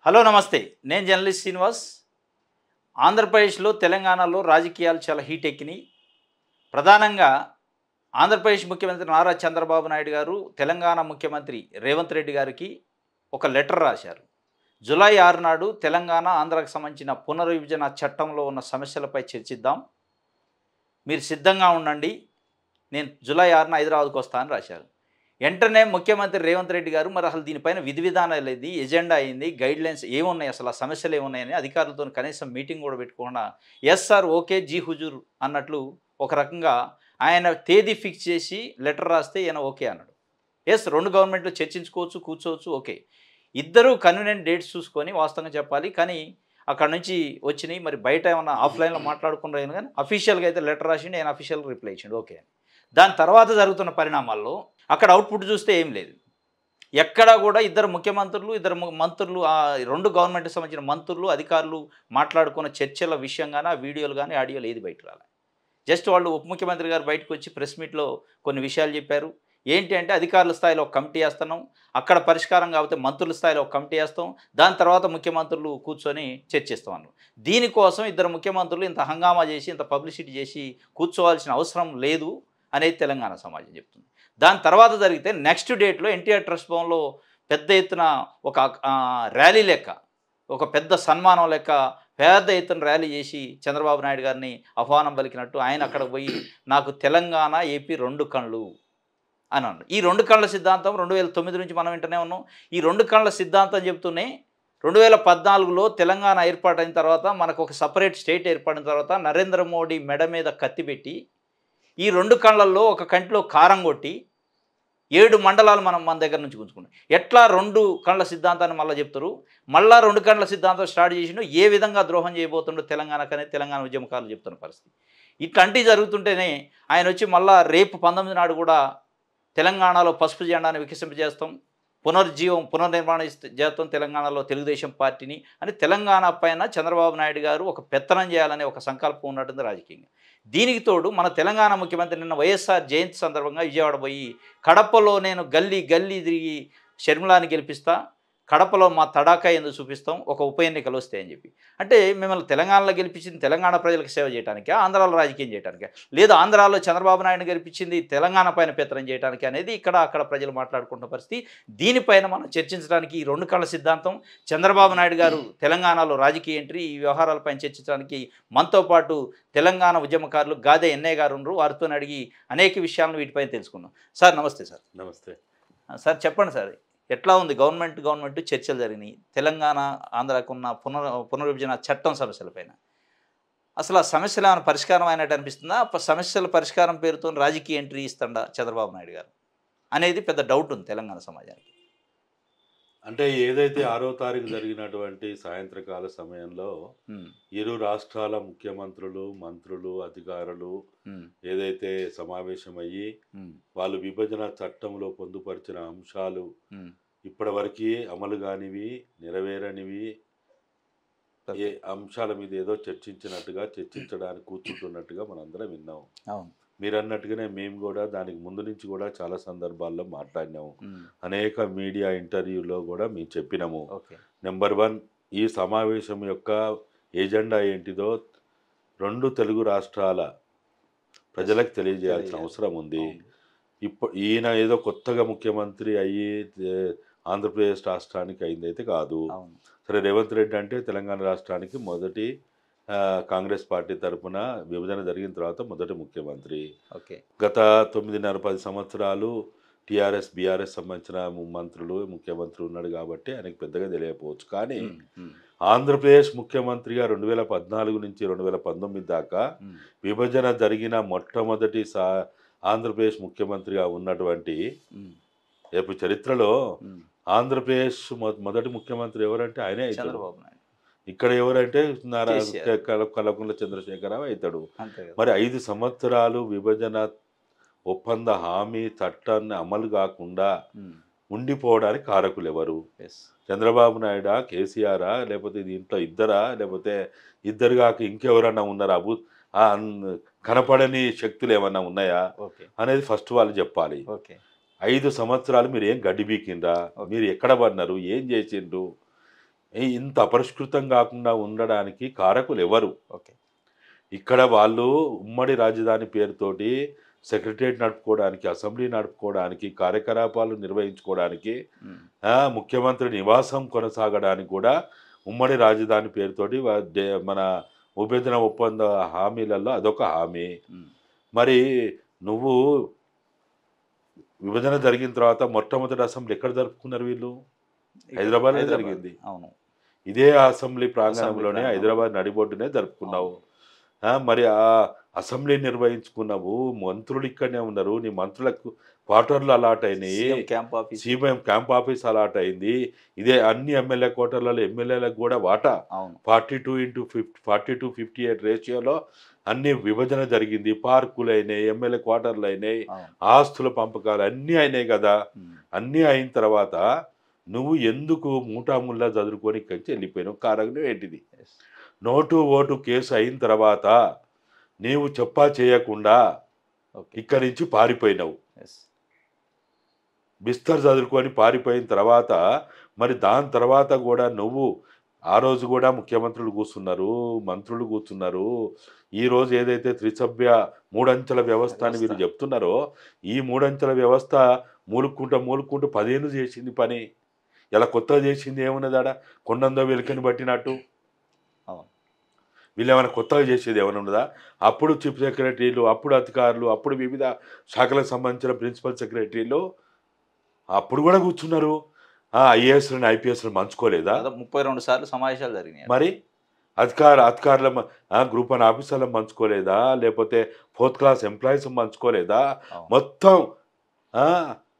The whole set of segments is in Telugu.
హలో నమస్తే. నేను జర్నలిస్ట్ శ్రీనివాస్. ఆంధ్రప్రదేశ్లో, తెలంగాణలో రాజకీయాలు చాలా హీట్ ఎక్కినాయి. ప్రధానంగా ఆంధ్రప్రదేశ్ ముఖ్యమంత్రి నారా చంద్రబాబు నాయుడు గారు తెలంగాణ ముఖ్యమంత్రి రేవంత్ రెడ్డి గారికి ఒక లెటర్ రాశారు. జూలై 6 నాడు తెలంగాణ, ఆంధ్రాకు సంబంధించిన పునర్విభజన చట్టంలో ఉన్న సమస్యలపై చర్చిద్దాం. మీరు సిద్ధంగా ఉండండి. నేను జూలై 6న హైదరాబాద్కు వస్తానని రాశారు. వెంటనే ముఖ్యమంత్రి రేవంత్ రెడ్డి గారు మరి అసలు దీనిపైన విధి విధానాలు ఏది, ఎజెండా అయింది, గైడ్లైన్స్ ఏమున్నాయి, అసలు ఆ సమస్యలు ఏమున్నాయని అధికారులతో కనీసం మీటింగ్ కూడా పెట్టుకోకుండా ఎస్ సార్ ఓకే జీ హుజూర్ అన్నట్లు ఒక రకంగా ఆయన తేదీ ఫిక్స్ చేసి లెటర్ రాస్తే ఈయన ఓకే అన్నాడు. ఎస్, రెండు గవర్నమెంట్లు చర్చించుకోవచ్చు, కూర్చోవచ్చు, ఓకే. ఇద్దరు కన్వీనియంట్ డేట్స్ చూసుకొని వాస్తవంగా చెప్పాలి. కానీ అక్కడ నుంచి వచ్చినాయి. మరి బయట ఏమన్నా ఆఫ్లైన్లో మాట్లాడుకున్నారు కానీ అఫీషియల్గా అయితే లెటర్ రాసిండు, ఆయన అఫీషియల్ రిప్లై ఇచ్చిండు ఓకే అని. దాని తర్వాత జరుగుతున్న పరిణామాల్లో అక్కడ అవుట్పుట్ చూస్తే ఏం లేదు. ఎక్కడా కూడా ఇద్దరు ముఖ్యమంత్రులు, ఇద్దరు మంత్రులు, ఆ రెండు గవర్నమెంట్కి సంబంధించిన మంత్రులు, అధికారులు మాట్లాడుకున్న చర్చల విషయం కానీ ఆ వీడియోలు కానీ ఆడియోలు ఏది బయట రాలే. జస్ట్ వాళ్ళు ఉప ముఖ్యమంత్రి గారు బయటకు వచ్చి ప్రెస్ మీట్లో కొన్ని విషయాలు చెప్పారు. ఏంటి అంటే అధికారుల స్థాయిలో ఒక కమిటీ వేస్తున్నాం, అక్కడ పరిష్కారం కాకపోతే మంత్రుల స్థాయిలో ఒక కమిటీ వేస్తాం, దాని తర్వాత ముఖ్యమంత్రులు కూర్చొని చర్చిస్తాం అన్నారు. దీనికోసం ఇద్దరు ముఖ్యమంత్రులు ఇంత హంగామా చేసి, ఇంత పబ్లిసిటీ చేసి కూర్చోవాల్సిన అవసరం లేదు అనేది తెలంగాణ సమాజం చెప్తుంది. దాని తర్వాత జరిగితే నెక్స్ట్ డేట్లో ఎన్టీఆర్ ట్రస్ట్ భవన్లో పెద్ద ఎత్తున ఒక ర్యాలీ లెక్క, ఒక పెద్ద సన్మానం లెక్క పెద్ద ఎత్తున ర్యాలీ చేసి చంద్రబాబు నాయుడు గారిని ఆహ్వానం పలికినట్టు ఆయన అక్కడికి పోయి నాకు తెలంగాణ, ఏపీ రెండు కళ్ళు అని అన్నాడు. ఈ రెండు కళ్ళ సిద్ధాంతం 2009 నుంచి మనం వింటూనే ఉన్నాం. ఈ రెండు కళ్ళ సిద్ధాంతం చెప్తూనే 2014లో తెలంగాణ ఏర్పాటైన తర్వాత, మనకు ఒక సపరేట్ స్టేట్ ఏర్పడిన తర్వాత నరేంద్ర మోడీ మెడ మీద కత్తి పెట్టి ఈ రెండు కళ్ళల్లో ఒక కంటిలో కారం కొట్టి 7 మండలాలు మన దగ్గర నుంచి గుంజుకున్నాం. ఎట్లా రెండు కళ్ళ సిద్ధాంతాన్ని మళ్ళీ చెప్తారు, మళ్ళా రెండు కళ్ళ సిద్ధాంతం స్టార్ట్ చేసిండు, ఏ విధంగా ద్రోహం చేయబోతుండో తెలంగాణకు అనేది తెలంగాణ ఉద్యమకారులు చెప్తున్న పరిస్థితి. ఇట్లాంటివి జరుగుతుంటేనే ఆయన వచ్చి మళ్ళా రేపు 19 నాడు కూడా తెలంగాణలో పసుపు జెండాను వికసింపజేస్తాం, పునర్నిర్మాణం చేస్తాం తెలంగాణలో తెలుగుదేశం పార్టీని అని తెలంగాణ పైన చంద్రబాబు నాయుడు గారు ఒక పెత్తనం చేయాలనే ఒక సంకల్పం ఉన్నట్టుంది రాజకీయంగా. దీనికి తోడు మన తెలంగాణ ముఖ్యమంత్రి నిన్న వైఎస్ఆర్ జయంతి సందర్భంగా విజయవాడ పోయి కడపలో నేను గల్లీ గల్లీ తిరిగి షర్మిలాని గెలిపిస్తా, కడపలో మా తడాకా ఎందుకు చూపిస్తాం ఒక ఉప ఎన్నికలు వస్తాయని చెప్పి. అంటే మిమ్మల్ని తెలంగాణలో గెలిపించింది తెలంగాణ ప్రజలకు సేవ చేయడానికే, ఆంధ్రాలో రాజకీయం చేయడానికే, లేదా ఆంధ్రాలో చంద్రబాబు నాయుడు గెలిపించింది తెలంగాణ పైన పెత్తనం చేయడానికి అనేది అక్కడ ప్రజలు మాట్లాడుకుంటున్న పరిస్థితి. దీనిపైన మనం చర్చించడానికి ఈ రెండు కళ్ళ సిద్ధాంతం, చంద్రబాబు నాయుడు గారు తెలంగాణలో రాజకీయ ఎంట్రీ, ఈ వ్యవహారాలపైన చర్చించడానికి మనతో పాటు తెలంగాణ ఉద్యమకారులు గాదే ఎన్ఐ గారు ఉన్నారు. వారితో అడిగి అనేక విషయాలను వీటిపైన తెలుసుకుందాం. సార్ నమస్తే. సార్ నమస్తే. సార్ చెప్పండి సార్, ఎట్లా ఉంది గవర్నమెంట్ చర్చలు జరిగినాయి తెలంగాణ ఆంధ్రాకు ఉన్న పునర్విభజన చట్టం సమస్యలపైన? అసలు ఆ సమస్యలు ఏమైనా పరిష్కారం అయినట్టు అనిపిస్తుందా? సమస్యల పరిష్కారం పేరుతో రాజకీయ ఎంట్రీ ఇస్తాడా చంద్రబాబు నాయుడు గారు అనేది పెద్ద డౌట్ ఉంది తెలంగాణ సమాజానికి. అంటే ఏదైతే 6వ తారీఖు జరిగినటువంటి సాయంత్రకాల సమయంలో ఇరు రాష్ట్రాల ముఖ్యమంత్రులు, మంత్రులు, అధికారులు ఏదైతే సమావేశమయ్యి వాళ్ళు విభజన చట్టంలో పొందుపరిచిన అంశాలు ఇప్పటివరకు అమలు కానివి, నెరవేరనివి ఏ అంశాల మీద ఏదో చర్చించడానికి కూర్చుంటున్నట్టుగా మనందరం విన్నాం. మీరు అన్నట్టుగానే మేము కూడా దానికి ముందు నుంచి కూడా చాలా సందర్భాల్లో మాట్లాడినాము, అనేక మీడియా ఇంటర్వ్యూలో కూడా మేము చెప్పినాము. నెంబర్ 1, ఈ సమావేశం యొక్క ఎజెండా ఏంటిదో రెండు తెలుగు రాష్ట్రాల ప్రజలకు తెలియజేయాల్సిన అవసరం ఉంది. ఈయన ఏదో కొత్తగా ముఖ్యమంత్రి అయ్యి ఆంధ్రప్రదేశ్ రాష్ట్రానికి అయిందైతే కాదు. సరే, రేవంత్ రెడ్డి అంటే తెలంగాణ రాష్ట్రానికి మొదటి కాంగ్రెస్ పార్టీ తరఫున విభజన జరిగిన తర్వాత మొదటి ముఖ్యమంత్రి. గత 9.5-10 సంవత్సరాలు టీఆర్ఎస్, బీఆర్ఎస్ సంబంధించిన మంత్రులు, ముఖ్యమంత్రి ఉన్నాడు కాబట్టి ఆయనకు పెద్దగా తెలియకపోవచ్చు. కానీ ఆంధ్రప్రదేశ్ ముఖ్యమంత్రిగా 2014 నుంచి 2019 దాకా విభజన జరిగిన మొట్టమొదటి ఆంధ్రప్రదేశ్ ముఖ్యమంత్రిగా ఉన్నటువంటి రేపు చరిత్రలో ఆంధ్రప్రదేశ్ మొదటి ముఖ్యమంత్రి ఎవరంటే ఆయనే అవుతాడు. ఇక్కడ ఎవరంటే కల్వకుంట్ల చంద్రశేఖరరావు అవుతాడు. మరి 5 సంవత్సరాలు విభజన ఒప్పంద హామీ చట్టాన్ని అమలు కాకుండా ఉండిపోవడానికి కారకులు ఎవరు? చంద్రబాబు నాయుడా, కేసీఆరా, లేకపోతే దీంట్లో ఇద్దరా, లేకపోతే ఇద్దరు కాక ఇంకెవరన్నా ఉన్నారా? కనపడని శక్తులు ఏమన్నా ఉన్నాయా అనేది ఫస్ట్ వాళ్ళు చెప్పాలి. 5 సంవత్సరాలు మీరు ఏం గడ్డి బీకిండ్రా, మీరు ఎక్కడ పడినారు, ఏం చేసిండ్రు, ఇంత అపరిష్కృతం కాకుండా ఉండడానికి కారకులు ఎవరు? ఓకే. ఇక్కడ వాళ్ళు ఉమ్మడి రాజధాని పేరుతోటి సెక్రటరియట్ నడుపుకోవడానికి, అసెంబ్లీ నడుపుకోవడానికి, కార్యకలాపాలు నిర్వహించుకోవడానికి, ముఖ్యమంత్రి నివాసం కొనసాగడానికి కూడా ఉమ్మడి రాజధాని పేరుతోటి మన విభజన ఒప్పంద హామీలలో అదొక హామీ. మరి నువ్వు విభజన జరిగిన తర్వాత మొట్టమొదటి అసెంబ్లీ ఎక్కడ జరుపుకున్నారు వీళ్ళు? హైదరాబాద్లో జరిగింది. అవును. ఇదే అసెంబ్లీ ప్రాంగణంలోనే హైదరాబాద్ నడిబొడ్డునే జరుపుకున్నావు. మరి ఆ అసెంబ్లీ నిర్వహించుకున్నావు, మంత్రులు ఇక్కడనే ఉన్నారు, నీ మంత్రులకు క్వార్టర్లు అలాట్ అయినాయి, సీఎం క్యాంప్ ఆఫీస్ అలాట్ అయింది, ఇదే అన్ని ఎమ్మెల్యే క్వార్టర్లలో ఎమ్మెల్యేలకు కూడా వాటా 42:58 రేషియోలో అన్ని విభజన జరిగింది. పార్కులు అయినాయి, ఎమ్మెల్యే క్వార్టర్లు అయినాయి, ఆస్తుల పంపకాలు అన్నీ అయినాయి కదా. అన్నీ అయిన తర్వాత నువ్వు ఎందుకు మూటాముల్లా చదువుకొని ఇక్కడి నుంచి వెళ్ళిపోయినావు? కారణం ఏంటిది? నోటు ఓటు కేసు అయిన తర్వాత నీవు చెప్పా చేయకుండా ఇక్కడి నుంచి పారిపోయినావు. బిస్తర్ చదువుకొని పారిపోయిన తర్వాత మరి దాని తర్వాత కూడా నువ్వు ఆ రోజు కూడా ముఖ్యమంత్రులు కూర్చున్నారు, మంత్రులు కూర్చున్నారు. ఈరోజు ఏదైతే త్రిసభ్య మూడంచెల వ్యవస్థ అని వీరు చెప్తున్నారో, ఈ మూడంచెల వ్యవస్థ మూలుక్కుంటూ 10 ఏళ్ళు చేసింది పని. ఇలా కొత్తగా చేసింది ఏమున్నదాడ? కొండందో వెలుకని పట్టినట్టు. వీళ్ళు ఏమైనా కొత్తగా చేసేది ఏమైనా ఉన్నదా? అప్పుడు చీఫ్ సెక్రటరీలు, అప్పుడు అధికారులు, అప్పుడు వివిధ శాఖలకు సంబంధించిన ప్రిన్సిపల్ సెక్రటరీలు అప్పుడు కూడా కూర్చున్నారు. ఐఏఎస్లను ఐపీఎస్లను మంచుకోలేదా? 32 సార్లు సమావేశాలు జరిగినాయి. మరి అధికారుల గ్రూప్ 1 ఆఫీసర్లను మంచుకోలేదా? లేకపోతే 4th క్లాస్ ఎంప్లాయీస్ మంచుకోలేదా? మొత్తం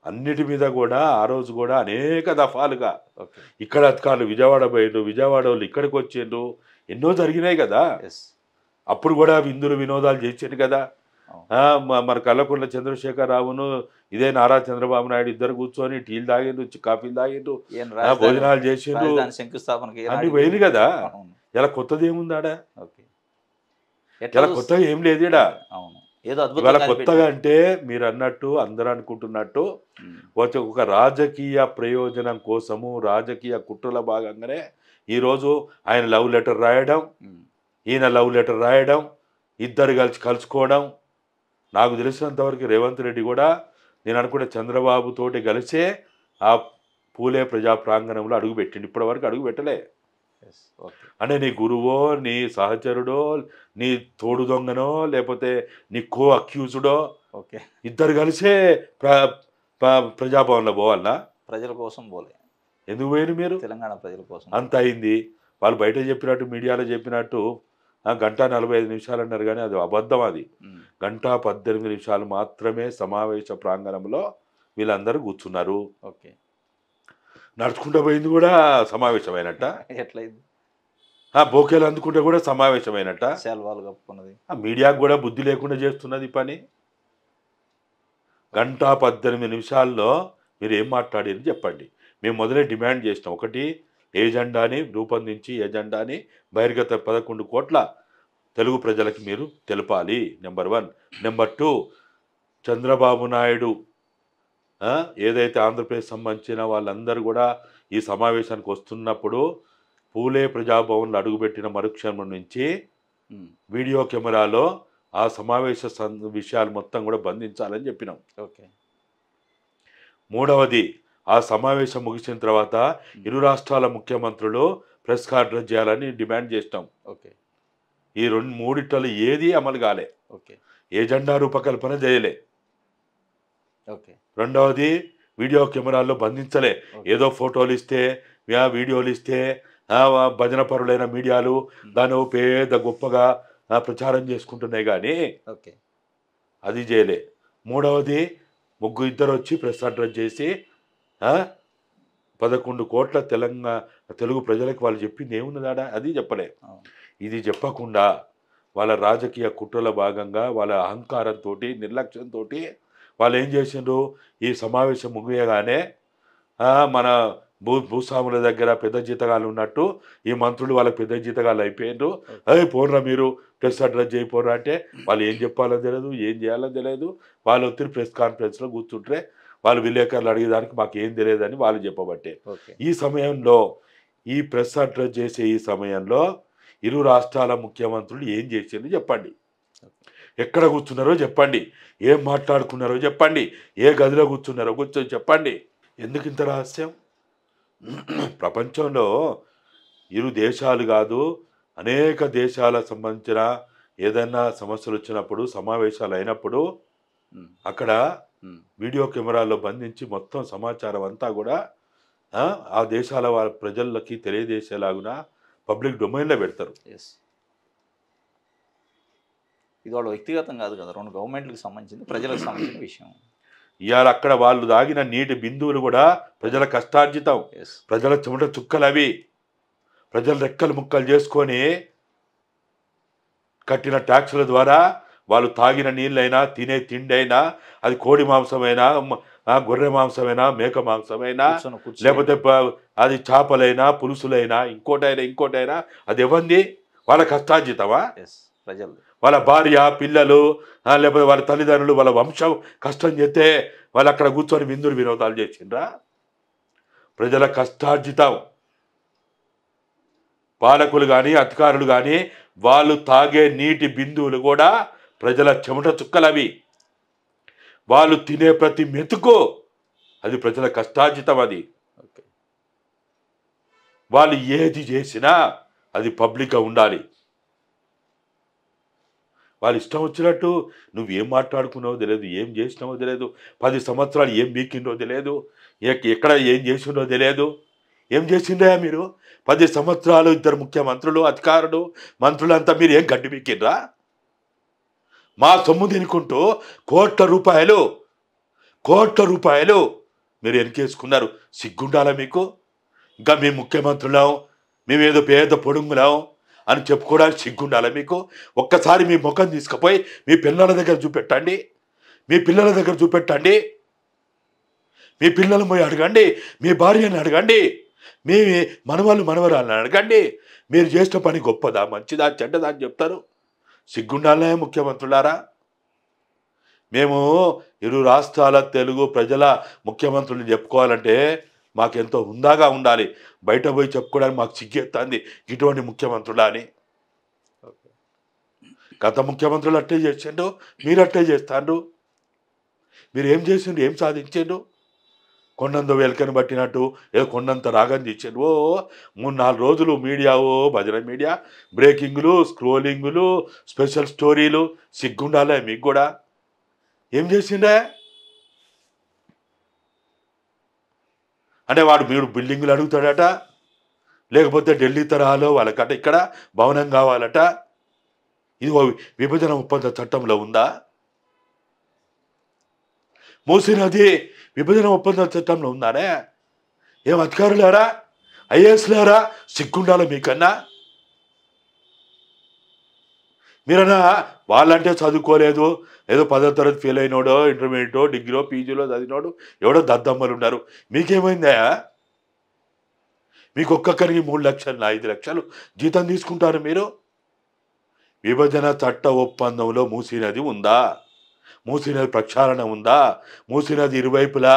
అన్నిటి మీద కూడా ఆ రోజు కూడా అనేక దఫాలుగా ఇక్కడ అధికారులు విజయవాడ పోయిండు, విజయవాడ వాళ్ళు ఇక్కడికి వచ్చిండ్రు, ఎన్నో జరిగినాయి కదా. అప్పుడు కూడా విందులు వినోదాలు చేసిండు కదా. మన కల్వకుంట్ల చంద్రశేఖరరావును ఇదే నారా చంద్రబాబు నాయుడు ఇద్దరు కూర్చొని టీలు తాగిండ్రు, కాఫీలు తాగిండ్రు, భోజనాలు చేసిండ్రు, అన్ని పోయింది కదా. ఇలా కొత్తది ఏముందాడా? ఇలా కొత్తగా ఏం లేదు. ఇవాళ కొత్తగా అంటే మీరు అన్నట్టు అందరూ అనుకుంటున్నట్టు ఒక రాజకీయ ప్రయోజనం కోసము, రాజకీయ కుట్రల భాగంగానే ఈరోజు ఆయన లవ్ లెటర్ రాయడం, ఈయన లవ్ లెటర్ రాయడం, ఇద్దరు కలిసి కలుసుకోవడం. నాకు తెలిసినంతవరకు రేవంత్ రెడ్డి కూడా నేను అనుకుంటే చంద్రబాబు తోటి కలిసే ఆ పూలే ప్రజా ప్రాంగణంలో అడుగుపెట్టిండు. ఇప్పటి వరకు అడుగు పెట్టలే. అంటే నీ గురువో, నీ సహచరుడో, నీ తోడు దొంగనో, లేకపోతే నీ కో అక్యూజుడో ఇద్దరు కలిసే ప్రజాభవన్లో పోవాలన్నా? ప్రజల కోసం పోలే. ఎందుకు పోయిన మీరు? తెలంగాణ ప్రజల కోసం అంత అయింది. వాళ్ళు బయట చెప్పినట్టు, మీడియాలో చెప్పినట్టు 1:45 అన్నారు, కానీ అది అబద్ధం. అది 1:18 మాత్రమే సమావేశ ప్రాంగణంలో వీళ్ళందరూ కూర్చున్నారు. నడుచుకుంటూ పోయింది కూడా సమావేశమైనట్ట. ఎట్లయింది? బోకేలు అందుకుంటే కూడా సమావేశమైనట్ట. సెల్వాలు కప్పుకున్నది. మీడియాకు కూడా బుద్ధి లేకుండా చేస్తున్నది పని. 1:18 మీరు ఏం మాట్లాడారు చెప్పండి. మేము మొదలే డిమాండ్ చేసినాం. ఒకటి, ఏజెండాని రూపొందించి ఏజెండాని బహిర్గత 11 కోట్ల తెలుగు ప్రజలకి మీరు తెలపాలి. నెంబర్ 1. నెంబర్ 2, చంద్రబాబు నాయుడు ఏదైతే ఆంధ్రప్రదేశ్ సంబంధించిన వాళ్ళందరూ కూడా ఈ సమావేశానికి వస్తున్నప్పుడు పూలే ప్రజాభవన్లో అడుగుపెట్టిన మరుక్షణం నుంచి వీడియో కెమెరాలో ఆ సమావేశ విషయాలు మొత్తం కూడా బంధించాలని చెప్పినాం. మూడవది, ఆ సమావేశం ముగిసిన తర్వాత ఇరు రాష్ట్రాల ముఖ్యమంత్రులు ప్రెస్ కాన్ఫరెన్స్ చేయాలని డిమాండ్ చేసినాం. ఈ మూడిట్లో ఏది అమలు కాలే. ఏజెండా రూపకల్పన చేయలే. రెండవది, వీడియో కెమెరాల్లో బంధించలే. ఏదో ఫోటోలు ఇస్తే, వీడియోలు ఇస్తే భజన పరులైన మీడియాలు దాన్ని పేద గొప్పగా ప్రచారం చేసుకుంటున్నాయి, కానీ అది చేయలే. మూడవది, ఇద్దరు వచ్చి ప్రెస్ అడ్రస్ చేసి 11 కోట్ల తెలుగు ప్రజలకు వాళ్ళు చెప్పింది ఏమున్నదాడా? అది చెప్పలే. ఇది చెప్పకుండా వాళ్ళ రాజకీయ కుట్రల భాగంగా వాళ్ళ అహంకారంతో, నిర్లక్ష్యంతో వాళ్ళు ఏం చేసిండ్రు, ఈ సమావేశం ముగియగానే మన భూస్వాముల దగ్గర పెద్ద జీతగాళ్ళు ఉన్నట్టు ఈ మంత్రులు వాళ్ళకి పెద్ద జీతగాళ్ళు అయిపోయిండ్రు. అదే పోర్రా మీరు ప్రెస్ అడ్రస్ చేయపోర్రా అంటే వాళ్ళు ఏం చెప్పాలో తెలియదు, ఏం చేయాలో తెలియదు. వాళ్ళు వచ్చి ప్రెస్ కాన్ఫరెన్స్లో కూర్చుంటే వాళ్ళు విలేకరులు అడిగేదానికి మాకు ఏం తెలియదని వాళ్ళు చెప్పబట్టే. ఈ సమయంలో ఈ ప్రెస్ అడ్రస్ చేసే ఈ సమయంలో ఇరు రాష్ట్రాల ముఖ్యమంత్రులు ఏం చేసిందో చెప్పండి, ఎక్కడ కూర్చున్నారో చెప్పండి, ఏం మాట్లాడుకున్నారో చెప్పండి, ఏ గదిలో కూర్చున్నారో కూర్చొని చెప్పండి. ఎందుకు ఇంత రహస్యం? ప్రపంచంలో ఇరు దేశాలు కాదు, అనేక దేశాల సంబంధించిన ఏదైనా సమస్యలు వచ్చినప్పుడు, సమావేశాలు అయినప్పుడు అక్కడ వీడియో కెమెరాల్లో బంధించి మొత్తం సమాచారం అంతా కూడా ఆ దేశాల వాళ్ళ ప్రజలకి తెలియజేసేలాగున పబ్లిక్ డొమైన్లో పెడతారు. ఇది వాళ్ళ వ్యక్తిగతం కాదు కదా, రెండు గవర్నమెంట్లకు సంబంధించింది, ప్రజలకు సంబంధించిన విషయం. ఇవాళ అక్కడ వాళ్ళు దాగిన నీటి బిందువులు కూడా ప్రజల కష్టార్జితం, ప్రజల చెమట చుక్కలు అవి. ప్రజలు రెక్కలు ముక్కలు చేసుకొని కట్టిన ట్యాక్సుల ద్వారా వాళ్ళు తాగిన నీళ్ళైనా, తినే తిండి అయినా, అది కోడి మాంసమైనా, గొర్రె మాంసమైనా, మేక మాంసమైనా, లేకపోతే అది చేపలైనా, పులుసులైనా, ఇంకోటైనా అది ఎవరిది? వాళ్ళ కష్టార్జితమా? ప్రజలు, వాళ్ళ భార్య, పిల్లలు, లేకపోతే వాళ్ళ తల్లిదండ్రులు, వాళ్ళ వంశం కష్టం చేస్తే వాళ్ళు అక్కడ కూర్చొని విందులు వినోదాలు చేసిండ్రా? ప్రజల కష్టార్జితం. పాలకులు కానీ, అధికారులు కానీ వాళ్ళు తాగే నీటి బిందువులు కూడా ప్రజల చెమట చుక్కలవి. వాళ్ళు తినే ప్రతి మెతుకు అది ప్రజల కష్టార్జితం. అది వాళ్ళు ఏది చేసినా అది పబ్లిక్గా ఉండాలి. వాళ్ళు ఇష్టం వచ్చినట్టు నువ్వేం మాట్లాడుకున్నావో తెలియదు, ఏం చేసినావో తెలియదు, 10 సంవత్సరాలు ఏం బీకిండో తెలియదు, ఎక్కడ ఏం చేసిండో తెలియదు. ఏం చేసిండ్రా మీరు? 10 సంవత్సరాలు ఇద్దరు ముఖ్యమంత్రులు, అధికారులు, మంత్రులంతా మీరు ఏం గడ్డి బీకిండ్రా? మా సొమ్ము తినుకుంటూ కోట్ల రూపాయలు మీరు ఎనికేసుకున్నారు. సిగ్గుండాలా మీకు? ఇంకా మేము ముఖ్యమంత్రులం, మేమేదో పేద పొడుగులాం అని చెప్పుకోవడానికి సిగ్గుండాలా మీకు? ఒక్కసారి మీ ముఖం తీసుకుపోయి మీ పిల్లల దగ్గర చూపెట్టండి, మీ పిల్లలు పోయి అడగండి, మీ భార్యని అడగండి, మీ మనవరాలను అడగండి. మీరు చేసిన పని గొప్పదా, మంచిదా, చెడ్డదా అని చెప్తారు. సిగ్గుండాలనే ముఖ్యమంత్రులారా? మేము ఇరు రాష్ట్రాల తెలుగు ప్రజల ముఖ్యమంత్రులు చెప్పుకోవాలంటే మాకెంతో హుందాగా ఉండాలి. బయట పోయి చెప్పుకోవడానికి మాకు సిగ్గెత్తాంది ఇటువంటి ముఖ్యమంత్రులా అని. గత ముఖ్యమంత్రులు అట్టే చేసిండ్రు, మీరు అట్టే చేస్తాండ్రు. మీరు ఏం చేసిండ్రు, ఏం సాధించిండ్రు? కొండంత వెలకని పట్టినట్టు ఏదో కొండంత రాగం తెచ్చిండ్రు. 3-4 రోజులు మీడియా, భజన మీడియా, బ్రేకింగ్లు, స్క్రోలింగులు, స్పెషల్ స్టోరీలు. సిగ్గుండాలే మీకు కూడా? ఏం చేసిండే? అంటే మీరు బిల్డింగులు అడుగుతాడట, లేకపోతే ఢిల్లీ తరహాలో వాళ్ళకట ఇక్కడ భవనం కావాలట. ఇది విభజన ఒప్పంద చట్టంలో ఉందా? మూసీ నది విభజన ఒప్పంద చట్టంలో ఉందానే? ఏం అధికారులారా, ఐఏఎస్లారా, సిగ్గుండాలి మీకన్నా? మీరన్నా వాళ్ళంటే చదువుకోలేదు, ఏదో 10వ తరగతి ఫెయిల్ అయినోడో, ఇంటర్మీడియటో, డిగ్రీలో, పీజీలో చదివినోడు ఎవడో దద్దమ్మలు ఉన్నారు. మీకేమైందా? మీకు ఒక్కొక్కరికి 3 లక్షలు, 5 లక్షలు జీతం తీసుకుంటారు మీరు. విభజన చట్ట ఒప్పందంలో మూసీ నది ఉందా? మూసీ నది ప్రక్షాళన ఉందా? మూసీ నది ఇరువైపులా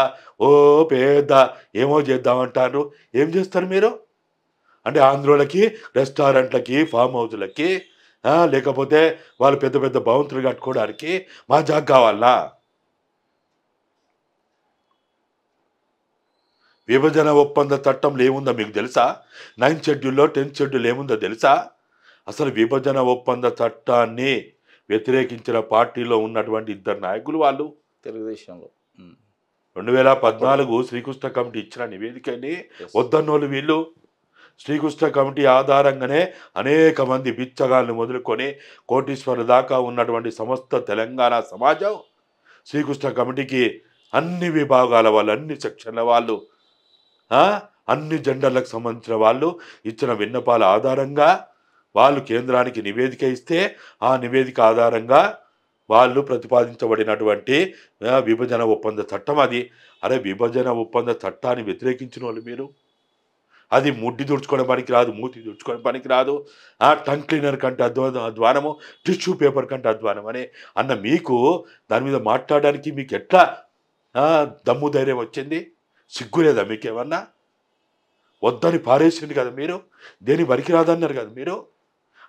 పేద ఏమో చేద్దామంటారు. ఏం చేస్తారు మీరు? అంటే ఆంధ్రోలకి, రెస్టారెంట్లకి, ఫామ్ హౌస్లకి, లేకపోతే వాళ్ళు పెద్ద పెద్ద భవంతులు కట్టుకోవడానికి మా జాగ కావాలా? విభజన ఒప్పంద చట్టంలో ఏముందో మీకు తెలుసా? 9th షెడ్యూల్లో 10th షెడ్యూల్ ఏముందో తెలుసా? అసలు విభజన ఒప్పంద చట్టాన్ని వ్యతిరేకించిన పార్టీలో ఉన్నటువంటి 2 నాయకులు వాళ్ళు తెలుగుదేశంలో 2014 శ్రీకృష్ణ కమిటీ ఇచ్చిన నివేదికని వద్దన్నోళ్ళు వీళ్ళు. శ్రీకృష్ణ కమిటీ ఆధారంగానే అనేక మంది బిచ్చగాళ్ళు మొదలుకొని కోటీశ్వరుల దాకా ఉన్నటువంటి సమస్త తెలంగాణ సమాజం శ్రీకృష్ణ కమిటీకి అన్ని విభాగాల వాళ్ళు, అన్ని సెక్షన్ల వాళ్ళు, అన్ని జెండర్లకు సంబంధించిన వాళ్ళు ఇచ్చిన విన్నపాల ఆధారంగా వాళ్ళు కేంద్రానికి నివేదిక ఇస్తే ఆ నివేదిక ఆధారంగా వాళ్ళు ప్రతిపాదించబడినటువంటి విభజన ఒప్పంద చట్టం అది. అరే విభజన ఒప్పంద చట్టాన్ని వ్యతిరేకించిన వాళ్ళు మీరు. అది ముడ్డి తుడుచుకోవడం పనికి రాదు, మూతి తుడుచుకోవడం పనికి రాదు, టంగ్ క్లీనర్ కంటే అధ్వానము, టిష్యూ పేపర్ కంటే అధ్వానం అని అన్న మీకు దాని మీద మాట్లాడడానికి మీకు ఎట్లా దమ్ము ధైర్యం వచ్చింది? సిగ్గులేదా మీకేమన్నా? వద్దని పారేసింది కదా మీరు, దేని వరికి రాదన్నారు కదా మీరు.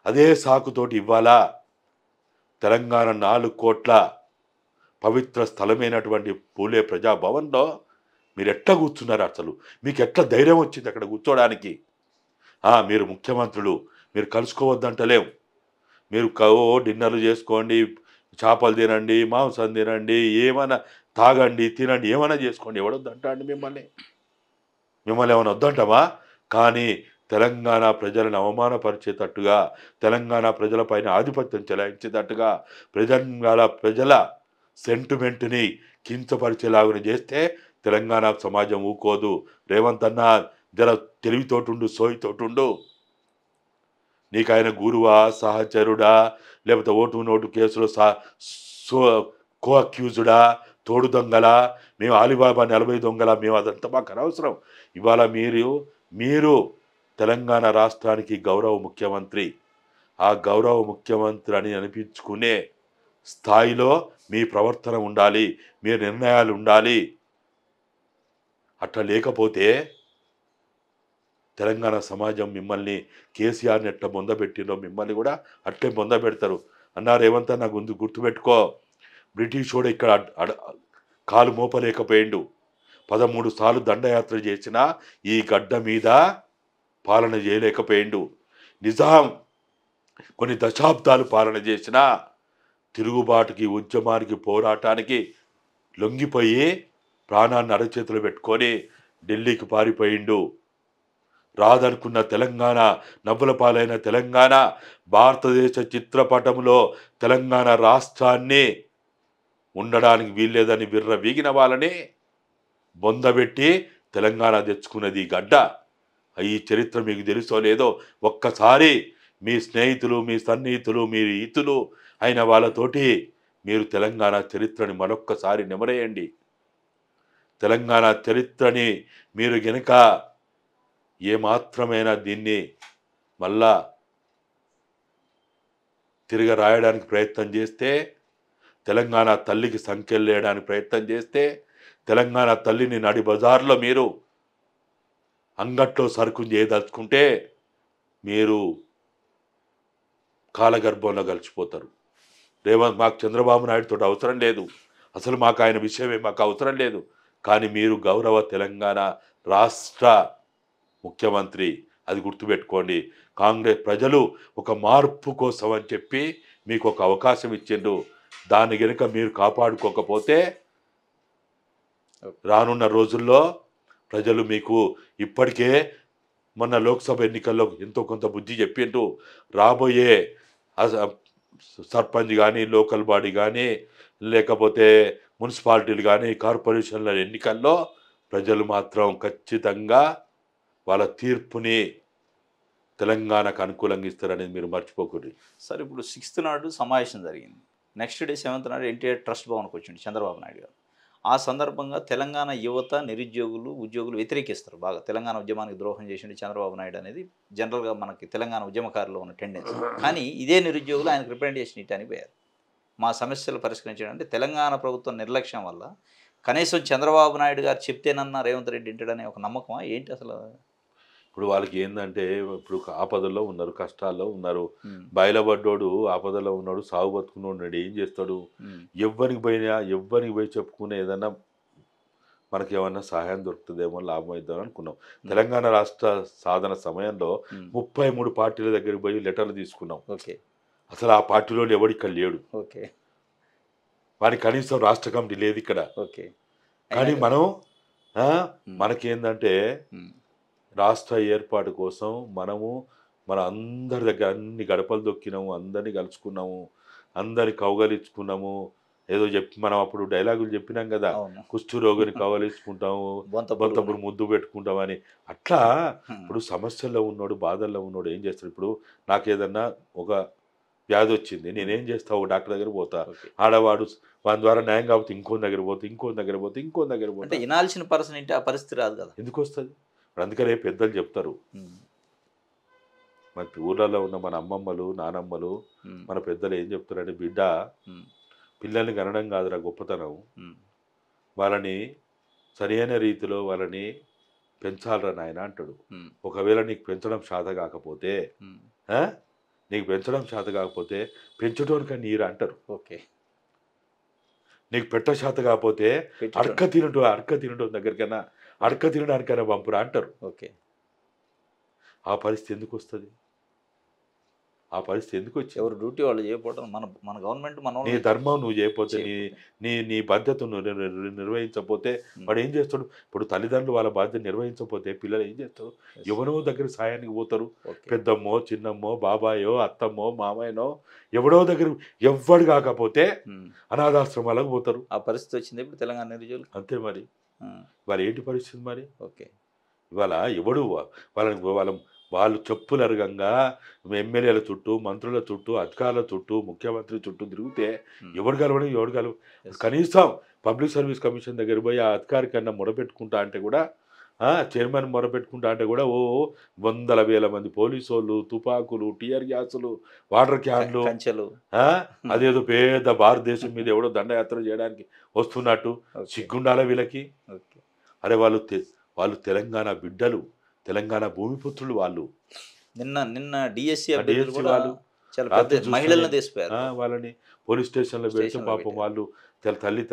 అదే సాకుతోటి ఇవ్వాలా తెలంగాణ 4 కోట్ల పవిత్ర స్థలమైనటువంటి పూలే ప్రజాభవన్లో మీరు ఎట్లా కూర్చున్నారు? అసలు మీకు ఎట్లా ధైర్యం వచ్చింది అక్కడ కూర్చోడానికి? మీరు ముఖ్యమంత్రులు, మీరు కలుసుకోవద్దంటలేం. మీరు డిన్నర్లు చేసుకోండి, చేపలు తినండి, మాంసం తినండి, ఏమైనా తాగండి, తినండి, ఏమైనా చేసుకోండి, ఎవడొద్దంటా అండి మిమ్మల్ని ఏమైనా వద్దంటామా? కానీ తెలంగాణ ప్రజలను అవమానపరిచేటట్టుగా, తెలంగాణ ప్రజలపైన ఆధిపత్యం చెలాయించేటట్టుగా, ప్రజల సెంటిమెంట్ని కించపరిచేలాగా చేస్తే తెలంగాణ సమాజం ఊకోదు. రేవంత్ అన్న జర తెలివితోటుండు, సోయితోటుండు. నీకు ఆయన గురువా, సహచరుడా, లేకపోతే ఓటు నోటు కేసులో కో అక్యూజుడా, తోడు దొంగలా, మేము అలీబాబా 40 దొంగల, మేము అదంతా మాకు అనవసరం. ఇవాళ మీరు తెలంగాణ రాష్ట్రానికి గౌరవ ముఖ్యమంత్రి. ఆ గౌరవ ముఖ్యమంత్రి అని అనిపించుకునే స్థాయిలో మీ ప్రవర్తన ఉండాలి, మీ నిర్ణయాలు ఉండాలి. అట్లా లేకపోతే తెలంగాణ సమాజం మిమ్మల్ని కేసీఆర్ని ఎట్లా బొందబెట్టిందో మిమ్మల్ని కూడా అట్లే బొందబెడతారు. అన్నారు రేవంత్ అన్న, గుర్తుపెట్టుకో, బ్రిటిష్ కూడా ఇక్కడ కాలు మోపలేకపోయిండు. 13 సార్లు దండయాత్ర చేసినా ఈ గడ్డ మీద పాలన చేయలేకపోయిండు. నిజాం కొన్ని దశాబ్దాలు పాలన చేసినా తిరుగుబాటుకి, ఉద్యమానికి, పోరాటానికి లొంగిపోయి ప్రాణాన్ని అరచేతులు పెట్టుకొని ఢిల్లీకి పారిపోయిండు. రాదనుకున్న తెలంగాణ, నవ్వుల పాలైన తెలంగాణ, భారతదేశ చిత్రపటంలో తెలంగాణ రాష్ట్రాన్ని ఉండడానికి వీల్లేదని వీగిన వాళ్ళని బొందబెట్టి తెలంగాణ తెచ్చుకున్నది ఈ గడ్డ. ఈ చరిత్ర మీకు తెలుసో లేదో ఒక్కసారి మీ స్నేహితులు, మీ సన్నిహితులు, మీ ఇతులు అయిన వాళ్ళతోటి మీరు తెలంగాణ చరిత్రని మరొక్కసారి నెమరేయండి. తెలంగాణ చరిత్రని మీరు గనక ఏమాత్రమైనా దీన్ని మళ్ళా తిరిగి రాయడానికి ప్రయత్నం చేస్తే, తెలంగాణ తల్లికి సంఖ్యలు వేయడానికి ప్రయత్నం చేస్తే, తెలంగాణ తల్లిని నడి బజార్లో మీరు అంగట్లో సరుకు చేయదలుచుకుంటే మీరు కాలగర్భంలో కలిసిపోతారు. మాకు చంద్రబాబు నాయుడుతో అవసరం లేదు, అసలు మాకు ఆయన విషయమే మాకు అవసరం లేదు. కానీ మీరు గౌరవ తెలంగాణ రాష్ట్ర ముఖ్యమంత్రి, అది గుర్తుపెట్టుకోండి. కాంగ్రెస్ ప్రజలు ఒక మార్పు కోసం అని చెప్పి మీకు ఒక అవకాశం ఇచ్చిండు. దాన్ని గనుక మీరు కాపాడుకోకపోతే రానున్న రోజుల్లో ప్రజలు మీకు ఇప్పటికే మొన్న లోక్సభ ఎన్నికల్లో ఎంతో కొంత బుద్ధి చెప్పిండ్రు. రాబోయే సర్పంచ్ కానీ, లోకల్ బాడీ కానీ, లేకపోతే మున్సిపాలిటీలు కానీ, కార్పొరేషన్ల ఎన్నికల్లో ప్రజలు మాత్రం ఖచ్చితంగా వాళ్ళ తీర్పుని తెలంగాణకు అనుకూలంగా ఇస్తారనేది మీరు మర్చిపోకూడదు. సార్, ఇప్పుడు 6th నాడు సమావేశం జరిగింది. నెక్స్ట్ డే 7th నాడు ఎన్టీఆర్ ట్రస్ట్ భవన్కి వచ్చింది చంద్రబాబు నాయుడు గారు. ఆ సందర్భంగా తెలంగాణ యువత, నిరుద్యోగులు, ఉద్యోగులు వ్యతిరేకిస్తారు బాగా. తెలంగాణ ఉద్యమానికి ద్రోహం చేసిండు చంద్రబాబు నాయుడు అనేది జనరల్గా మనకి తెలంగాణ ఉద్యమకారులు ఉన్న టెండెన్సీ. కానీ ఇదే నిరుద్యోగులు ఆయనకు రిప్రజెంటేషన్ ఇవ్వడానికి పోయారు. మా సమస్యలు పరిష్కరించడం అంటే తెలంగాణ ప్రభుత్వం నిర్లక్ష్యం వల్ల కనీసం చంద్రబాబు నాయుడు గారు చెప్తేనన్నా రేవంత్ రెడ్డి వింటాడనే ఒక నమ్మకమా ఏంటి అసలు? ఇప్పుడు వాళ్ళకి ఏంటంటే, ఇప్పుడు ఆపదల్లో ఉన్నారు, కష్టాల్లో ఉన్నారు. బయలుపడ్డోడు ఆపదలో ఉన్నాడు, సాగు బతుకున్నాడు, ఏం చేస్తాడు? ఎవ్వరికి పోయి చెప్పుకునే ఏదన్నా మనకి ఏమన్నా సహాయం దొరుకుతుందేమో, లాభం అవుతుందని అనుకున్నాం. తెలంగాణ రాష్ట్ర సాధన సమయంలో 33 పార్టీల దగ్గరికి పోయి లెటర్లు తీసుకున్నాం. ఓకే, అసలు ఆ పార్టీలో ఎవడు ఇక్కడ లేడు. ఓకే, వారికి కనీసం రాష్ట్ర కమిటీ లేదు ఇక్కడ. ఓకే. కానీ మనకేందంటే రాష్ట్ర ఏర్పాటు కోసం మన అందరి దగ్గర అన్ని గడపలు దొక్కినాము, అందరినీ కలుసుకున్నాము, అందరిని కౌగలించుకున్నాము. ఏదో మనం అప్పుడు డైలాగులు చెప్పినాం కదా, కుష్టు రోగిని కౌగలించుకుంటాము, బొంతపురు ముద్దు పెట్టుకుంటామని. అట్లా ఇప్పుడు సమస్యల్లో ఉన్నాడు, బాధల్లో ఉన్నాడు ఏం చేస్తాడు? ఇప్పుడు నాకేదన్నా ఒక వ్యాధి వచ్చింది, నేనేం చేస్తా? ఒక డాక్టర్ దగ్గర పోతా, ఆడవాడు వాని ద్వారా న్యాయం కాబట్టి ఇంకో దగ్గర పోతే వినాల్సిన పర్సన్ ఏంటి? ఆ పరిస్థితి రాదు కదా, ఎందుకు వస్తుంది? అందుకనే పెద్దలు చెప్తారు, మన ఊళ్ళలో ఉన్న మన అమ్మమ్మలు, నానమ్మలు, మన పెద్దలు ఏం చెప్తారంటే, బిడ్డ పిల్లల్ని కనడం కాదురా గొప్పతనం, వాళ్ళని సరైన రీతిలో వాళ్ళని పెంచాలరా నాయన అంటాడు. ఉమ్, ఒకవేళ నీకు పెంచడం శాత కాకపోతే ఉమ్, ఆ? నీకు పెంచడం శాత కాకపోతే పెంచటోనికని నీరు అంటారు. ఓకే. నీకు పెట్ట శాత కాకపోతే పెట్టేటోని. అడక తినటం దగ్గరికైనా అడక తినడానికైనా పంపురా అంటారు. ఓకే. ఆ పరిస్థితి ఎందుకు వస్తుంది? ఆ పరిస్థితి ఎందుకు వచ్చింది? ఎవరు డ్యూటీ వాళ్ళు చేయకపోవడం మన మన గవర్నమెంట్ మన నీ వాళ్ళు ధర్మం నువ్వు చేయకపోతే నీ చేయకపోతే. నీ నీ బాధ్యత నువ్వు నిర్వహించకపోతే వాడు ఏం చేస్తాడు? ఇప్పుడు తల్లిదండ్రులు వాళ్ళ బాధ్యత నిర్వహించకపోతే పిల్లలు ఏం చేస్తారు? Yes. ఎవరో దగ్గర సాయానికి పోతారు. ఓకే. పెద్దమ్మో చిన్నమ్మో బాబాయో అత్తమ్మో మామయ్యనో ఎవడో దగ్గర ఎవ్వడు కాకపోతే ఉమ్. అనాథాశ్రమాలకు పోతారు. ఆ పరిస్థితి వచ్చింది ఇప్పుడు తెలంగాణ నిరుద్యోగులు. అంతే మరి. ఆ, వాళ్ళ ఏంటి పరిస్థితి మరి? ఓకే. ఇవాళ ఎవడు వాళ్ళు చెప్పులు అరగంగా ఎమ్మెల్యేల చుట్టూ మంత్రుల చుట్టూ అధికారుల చుట్టూ ముఖ్యమంత్రి చుట్టూ తిరిగితే ఎవడు కలవడం ఎవడు కలవ Yes. కనీసం పబ్లిక్ సర్వీస్ కమిషన్ దగ్గర పోయి ఆ అధికారి కన్నా మొరపెట్టుకుంటా అంటే కూడా చైర్మన్ మొరపెట్టుకుంటా అంటే కూడా వందల వేల మంది పోలీసు వాళ్ళు తుపాకులు టీయర్ గ్యాసులు వాటర్ క్యాన్లు కంచెలు. అదేదో పేద భారతదేశం మీద ఎవడో దండయాత్ర చేయడానికి వస్తున్నట్టు ఓకే. సిగ్గుండాల వీళ్ళకి. ఓకే. అరే వాళ్ళు తెలంగాణ బిడ్డలు, తెలంగాణ భూమిపుత్రులు వాళ్ళు. నిన్న డిఎస్సి ఆ అభ్యర్థులు DSC కూడా వాళ్ళు చాలా రాత్రి పెద్ద చూస్తేనే మహిళలను తీసిపోయారు. వాళ్ళని పోలీస్ స్టేషన్లో పెడితే స్టేషన్లో పాపం పెట్టారు. వాళ్ళు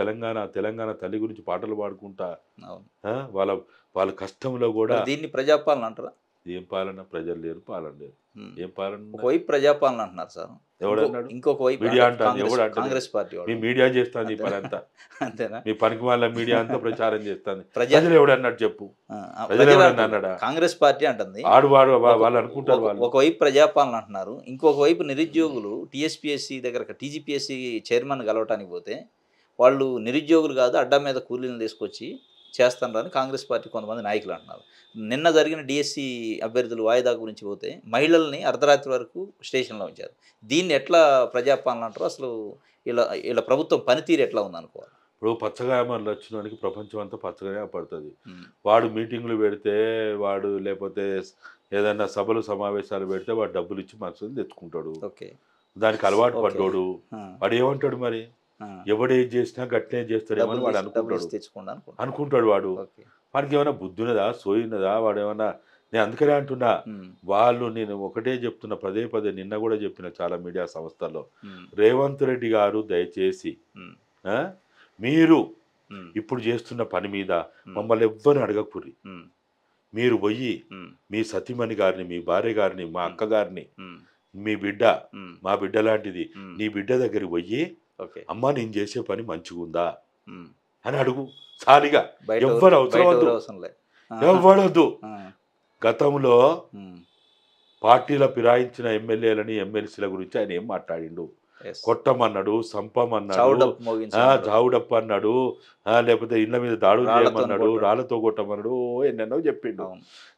తెలంగాణ తల్లి గురించి పాటలు పాడుకుంటా అవును. వాళ్ళ కష్టంలో కూడా మరి దీన్ని ప్రజాపాలన అంటారా? ఏం పాలన? ప్రజలు లేరు, పాలన లేదు. ఉమ్. ఏం పాలన? ఒకవైపు ప్రజాపాలన అంటున్నారు సార్. ఎవడన్నాడు? ఇంకొక వైపు మీడియా అంటారు. ఎవడు అంటాడు? కాంగ్రెస్ పార్టీ మీ వాళ్ళు. మీడియా చేస్తాను ఈ పని అంతా. అంతేనా? మీ పనికి వాళ్ళ మీడియా అంతా ప్రచారం చేస్తాను. ప్రజా ప్రజలు ఎవడన్నాడు చెప్పు? ప్రజలు ప్రజలు ఎవడన్నా అన్నాడా? కాంగ్రెస్ పార్టీ అంటుంది. వాళ్ళు అనుకుంటారు. వాళ్ళు ఒకవైపు ప్రజాపాలన అంటున్నారు, ఇంకొక వైపు నిరుద్యోగులు టీఎస్పీఎస్సీ దగ్గర టీజీపీఎస్సీ చైర్మన్ కలవటానికి పోతే వాళ్ళు నిరుద్యోగులు కాదు అడ్డా మీద కూలీలను తీసుకొచ్చి చేస్తారని కాంగ్రెస్ పార్టీ కొంతమంది నాయకులు అంటున్నారు. నిన్న జరిగిన డిఎస్సి అభ్యర్థులు వాయిదా గురించి పోతే మహిళల్ని అర్ధరాత్రి వరకు స్టేషన్లో ఉంచారు. దీన్ని ఎట్లా ప్రజాపాలన అంటారు? అసలు ఇలా ప్రభుత్వం పనితీరు ఎట్లా ఉందనుకోవాలి? ఇప్పుడు పచ్చగా ఏమన్నా వచ్చినానికి ప్రపంచం అంతా పచ్చగానే పడుతుంది. వాడు మీటింగ్లు పెడితే వాడు లేకపోతే ఏదైనా సభలు సమావేశాలు పెడితే వాడు డబ్బులు ఇచ్చి మనుషులు తెచ్చుకుంటాడు. ఓకే. దానికి అలవాటు పడ్డాడు. వాడు ఏమంటాడు మరి? ఎవడేది చేసినా గట్టినే చేస్తాడేమని వాడు అనుకుంటాడు. వాడికి ఏమైనా బుద్ధి ఉన్నదా, సోయినదా? వాడు ఏమన్నా? నేను అందుకనే అంటున్నా, నేను ఒకటే చెప్తున్నా పదే నిన్న కూడా చెప్పిన చాలా మీడియా సంస్థల్లో, రేవంత్ రెడ్డి గారు దయచేసి మీరు ఇప్పుడు చేస్తున్న పని మీద మమ్మల్ని ఎవ్వరు అడగకుర్రి. మీరు పోయి మీ సతీమణి గారిని, మీ భార్య గారిని, మా అక్క గారిని, మీ బిడ్డ మా బిడ్డ లాంటిది, నీ బిడ్డ దగ్గరికి పోయి అమ్మ నేను చేసే పని మంచిగుందా అని అడుగు. సాలిగా ఎవ్వరు ఎవ్వడొద్దు. గతంలో పార్టీల ఫిరాయించిన ఎమ్మెల్యేలని ఎమ్మెల్సీల గురించి ఆయన ఏం మాట్లాడిండు? కొట్టమన్నాడు, సంపమన్నాడు, జావుడప్ప అన్నాడు, లేకపోతే ఇళ్ల మీద దాడులు చేయమన్నాడు, రాళ్లతో కొట్టమన్నాడు, ఎన్నెన్నో చెప్పిండు.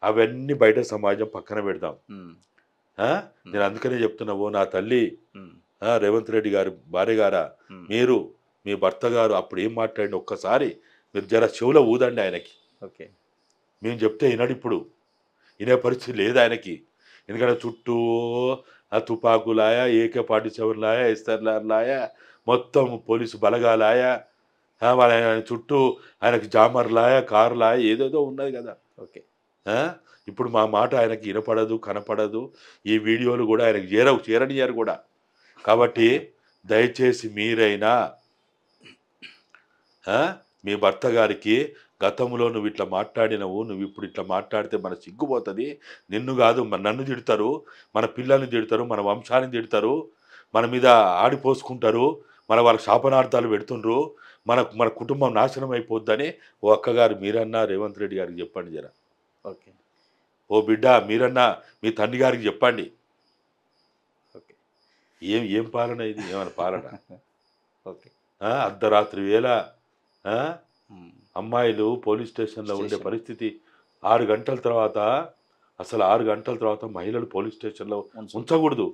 అవన్నీ బయట సమాజం పక్కన పెడదాం. నేను అందుకనే చెప్తున్నావు, నా తల్లి రేవంత్ రెడ్డి గారు భార్య గారా, మీరు మీ భర్త గారు అప్పుడు ఏం మాట్లాడి ఒక్కసారి మీరు జర చెవులో ఊదండి ఆయనకి. మేము చెప్తే వినడు. ఇప్పుడు వినే పరిస్థితి లేదు ఆయనకి. ఎందుకంటే చుట్టూ తుపాకులాయా, AK-47 లాయా, SLR లాయా, మొత్తం పోలీసు బలగాలాయా, ఆయన చుట్టూ ఆయనకి జామర్ లాయా, కారు లాయా, ఏదేదో ఉన్నది కదా. ఇప్పుడు మా మాట ఆయనకి వినపడదు, కనపడదు. ఈ వీడియోలు కూడా ఆయనకి చేరనియారు కూడా. కాబట్టి దయచేసి మీరైనా మీ భర్త గారికి గతంలో నువ్వు ఇట్లా మాట్లాడినవు, నువ్వు ఇప్పుడు ఇట్లా మాట్లాడితే మన సిగ్గుపోతుంది, నిన్ను కాదు నన్ను తిడతారు, మన పిల్లల్ని తిడతారు, మన వంశాన్ని తిడతారు, మన మీద ఆడిపోసుకుంటారు, వాళ్ళ శాపనార్థాలు పెడుతుండ్రు, మన కుటుంబం నాశనం అయిపోద్దని ఓ అక్కగారు మీరన్నా రేవంత్ రెడ్డి గారికి చెప్పండి జర. ఓ బిడ్డ మీరన్నా మీ తండ్రి గారికి చెప్పండి. ఏం పాలన ఇది? ఏమైనా పాలన? అర్ధరాత్రి వేళ అమ్మాయిలు పోలీస్ స్టేషన్లో ఉండే పరిస్థితి. 6 గంటల తర్వాత, అసలు 6 గంటల తర్వాత మహిళలు పోలీస్ స్టేషన్లో ఉంచకూడదు.